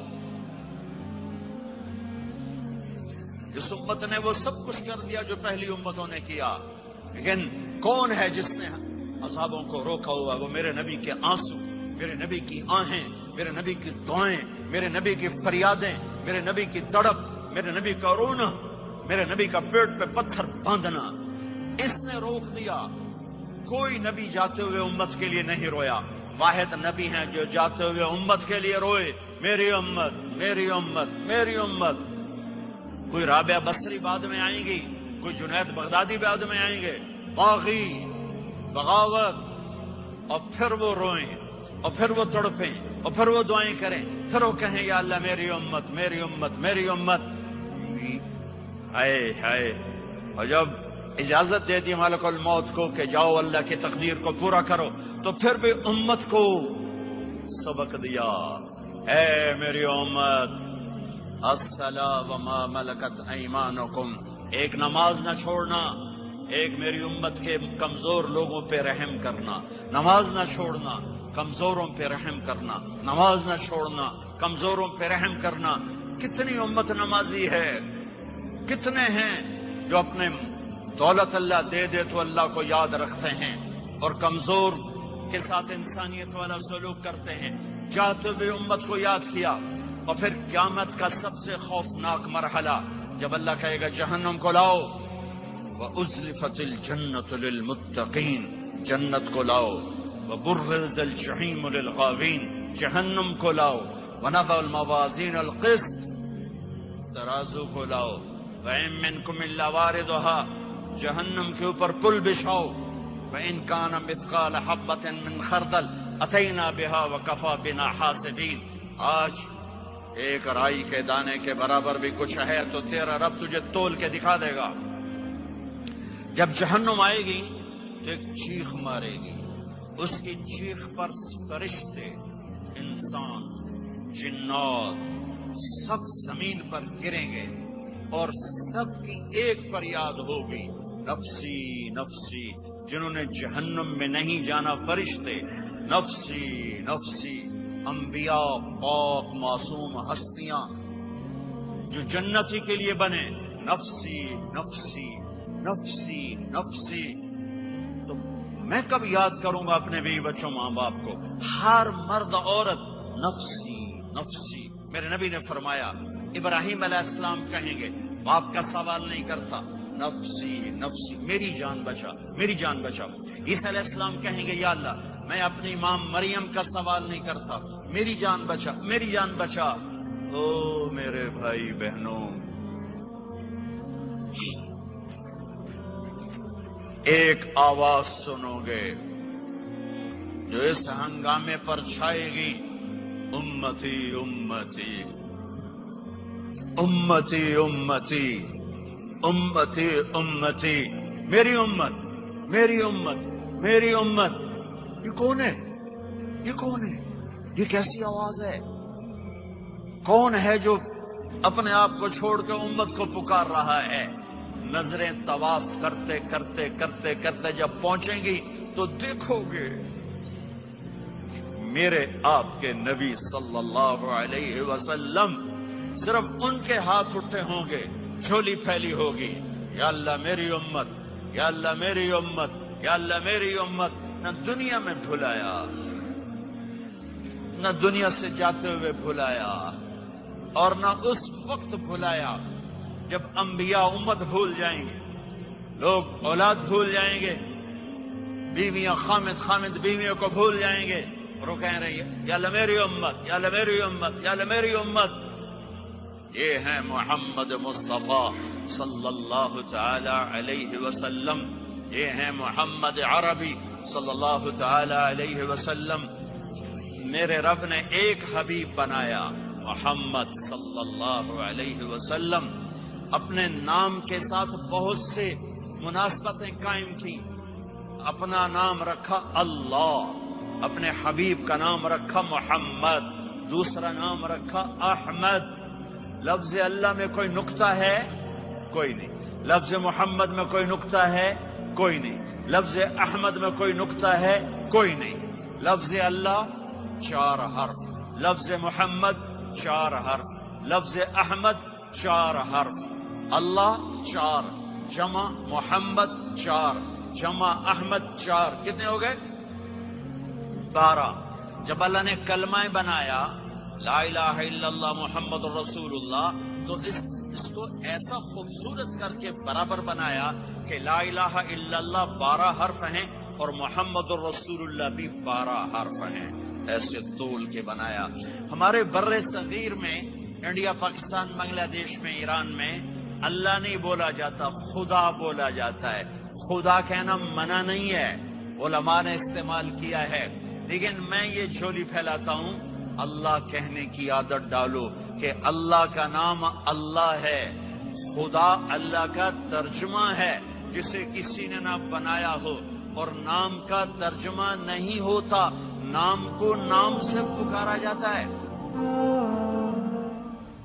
اس امت نے وہ سب کچھ کر دیا جو پہلی امتوں نے کیا، لیکن کون ہے جس نے اصحابوں کو روکا ہوا؟ وہ میرے نبی کے آنسو، میرے نبی کی آہیں، میرے نبی کی دعائیں، میرے نبی کی فریادیں، میرے نبی کی تڑپ، میرے نبی کا رونا، میرے نبی کا پیٹ پہ پتھر باندھنا، اس نے روک دیا۔ کوئی نبی جاتے ہوئے امت کے لیے نہیں رویا، واحد نبی ہیں جو جاتے ہوئے امت کے لیے روئے، میری امت میری امت میری امت۔ کوئی رابعہ بصری بعد میں آئیں گی، کوئی جنید بغدادی بعد میں آئیں گے، باغی بغاوت، اور پھر وہ روئیں، اور پھر وہ تڑپیں، اور پھر وہ دعائیں کریں، پھر وہ کہیں یا اللہ میری امت میری امت میری امت۔ ہائے ہائے، اور جب اجازت دے دی ملک الموت کو کہ جاؤ اللہ کی تقدیر کو پورا کرو، تو پھر بھی امت کو سبق دیا اے میری امت، الصلاۃ وما ملکت ایمانکم، ایک نماز نہ چھوڑنا، ایک میری امت کے کمزور لوگوں پہ رحم کرنا، نماز نہ چھوڑنا، کمزوروں پہ رحم کرنا، نماز نہ چھوڑنا، کمزوروں پہ رحم کرنا۔ کتنی امت نمازی ہے، کتنے ہیں جو اپنے دولت اللہ دے دے تو اللہ کو یاد رکھتے ہیں اور کمزور کے ساتھ انسانیت والا سلوک کرتے ہیں۔ چاہتے ہوئے امت کو یاد کیا، اور پھر قیامت کا سب سے خوفناک مرحلہ جب اللہ کہے گا جہنم کو لاؤ، وَأُزْلِفَتِ الْجَنَّةُ لِلْمُتَّقِينَ، جنت کو لاؤ، وَبُرِّزَ الْجَحِيمُ لِلْغَاوِينَ، جہنم کو لاؤ، وَنَضَعُ الْمَوَازِينَ الْقِسْطَ، ترازو کو لاؤ، وَإِن مِّنكُمْ إِلَّا وَارِدُهَا، جہنم کے اوپر پل بچھاؤ، وَإِن كَانَ مِثْقَالَ حَبَّةٍ مِّن خَرْدَلٍ أَتَيْنَا بِهَا وَكَفَىٰ بِنَا حَاسِبِينَ۔ آج ایک رائی کے دانے کے برابر بھی کچھ ہے تو تیرا رب تجھے تول کے دکھا دے گا۔ جب جہنم آئے گی تو ایک چیخ مارے گی، اس کی چیخ پر فرشتے، انسان، جنات سب زمین پر گریں گے اور سب کی ایک فریاد ہوگی، نفسی نفسی۔ جنہوں نے جہنم میں نہیں جانا فرشتے، نفسی نفسی۔ انبیاء، پاک معصوم ہستیاں جو جنتی کے لیے بنے، نفسی نفسی نفسی نفسی۔ تو میں کب یاد کروں گا اپنے بیوی بچوں ماں باپ کو؟ ہر مرد عورت نفسی نفسی۔ میرے نبی نے فرمایا ابراہیم علیہ السلام کہیں گے، باپ کا سوال نہیں کرتا، نفسی نفسی، میری جان بچا، میری جان بچا۔ عیسیٰ علیہ السلام کہیں گے یا اللہ میں اپنی ماں مریم کا سوال نہیں کرتا، میری جان بچا، میری جان بچا۔ او میرے بھائی بہنوں، ایک آواز سنو گے جو اس ہنگامے پر چھائے گی، امتی امتی امتی امتی امتی امتی، میری امت میری امت میری امت۔ یہ کون ہے؟ یہ کون ہے؟ یہ کیسی آواز ہے؟ کون ہے جو اپنے آپ کو چھوڑ کے امت کو پکار رہا ہے؟ نظریں طواف کرتے کرتے کرتے کرتے جب پہنچیں گی تو دیکھو گے میرے آپ کے نبی صلی اللہ علیہ وسلم، صرف ان کے ہاتھ اٹھے ہوں گے، جھولی پھیلی ہوگی، یا اللہ میری امت، یا اللہ میری امت، یا اللہ میری امت۔ نہ دنیا میں بھلایا، نہ دنیا سے جاتے ہوئے بھلایا، اور نہ اس وقت بھلایا جب انبیاء امت بھول جائیں گے، لوگ اولاد بھول جائیں گے، بیویاں خامد بیویوں کو بھول جائیں گے، اور وہ کہہ رہے ہیں یا اللہ میری امت، یا اللہ میری امت، یا اللہ میری امت۔ یہ ہے محمد مصطفیٰ صلی اللہ تعالی علیہ وسلم، یہ ہے محمد عربی صلی اللہ تعالی علیہ وسلم۔ میرے رب نے ایک حبیب بنایا، محمد صلی اللہ علیہ وسلم۔ اپنے نام کے ساتھ بہت سے مناسبتیں قائم کی، اپنا نام رکھا اللہ، اپنے حبیب کا نام رکھا محمد، دوسرا نام رکھا احمد۔ لفظ اللہ میں کوئی نقطہ ہے؟ کوئی نہیں۔ لفظ محمد میں کوئی نقطہ ہے؟ کوئی نہیں۔ لفظ احمد میں کوئی نقطہ ہے؟ کوئی نہیں۔ لفظ اللہ 4 حرف، لفظ محمد 4 حرف، لفظ احمد 4 حرف، اللہ 4، جمع محمد 4، جمع احمد 4، کتنے ہو گئے؟ 12۔ جب اللہ نے کلمہ بنایا لا الہ الا اللہ محمد رسول اللہ، تو اس کو ایسا خوبصورت کر کے برابر بنایا کہ لا الہ الا اللہ 12 حرف ہیں اور محمد الرسول اللہ بھی 12 حرف ہیں، ایسے طول کے بنایا۔ ہمارے بر صغیر میں، انڈیا، پاکستان، بنگلہ دیش میں، ایران میں اللہ نہیں بولا جاتا، خدا بولا جاتا ہے۔ خدا کہنا منع نہیں ہے، علماء نے استعمال کیا ہے، لیکن میں یہ جھولی پھیلاتا ہوں، اللہ کہنے کی عادت ڈالو کہ اللہ کا نام اللہ ہے، خدا اللہ کا ترجمہ ہے جسے کسی نے نہ بنایا ہو، اور نام کا ترجمہ نہیں ہوتا، نام کو نام سے پکارا جاتا ہے۔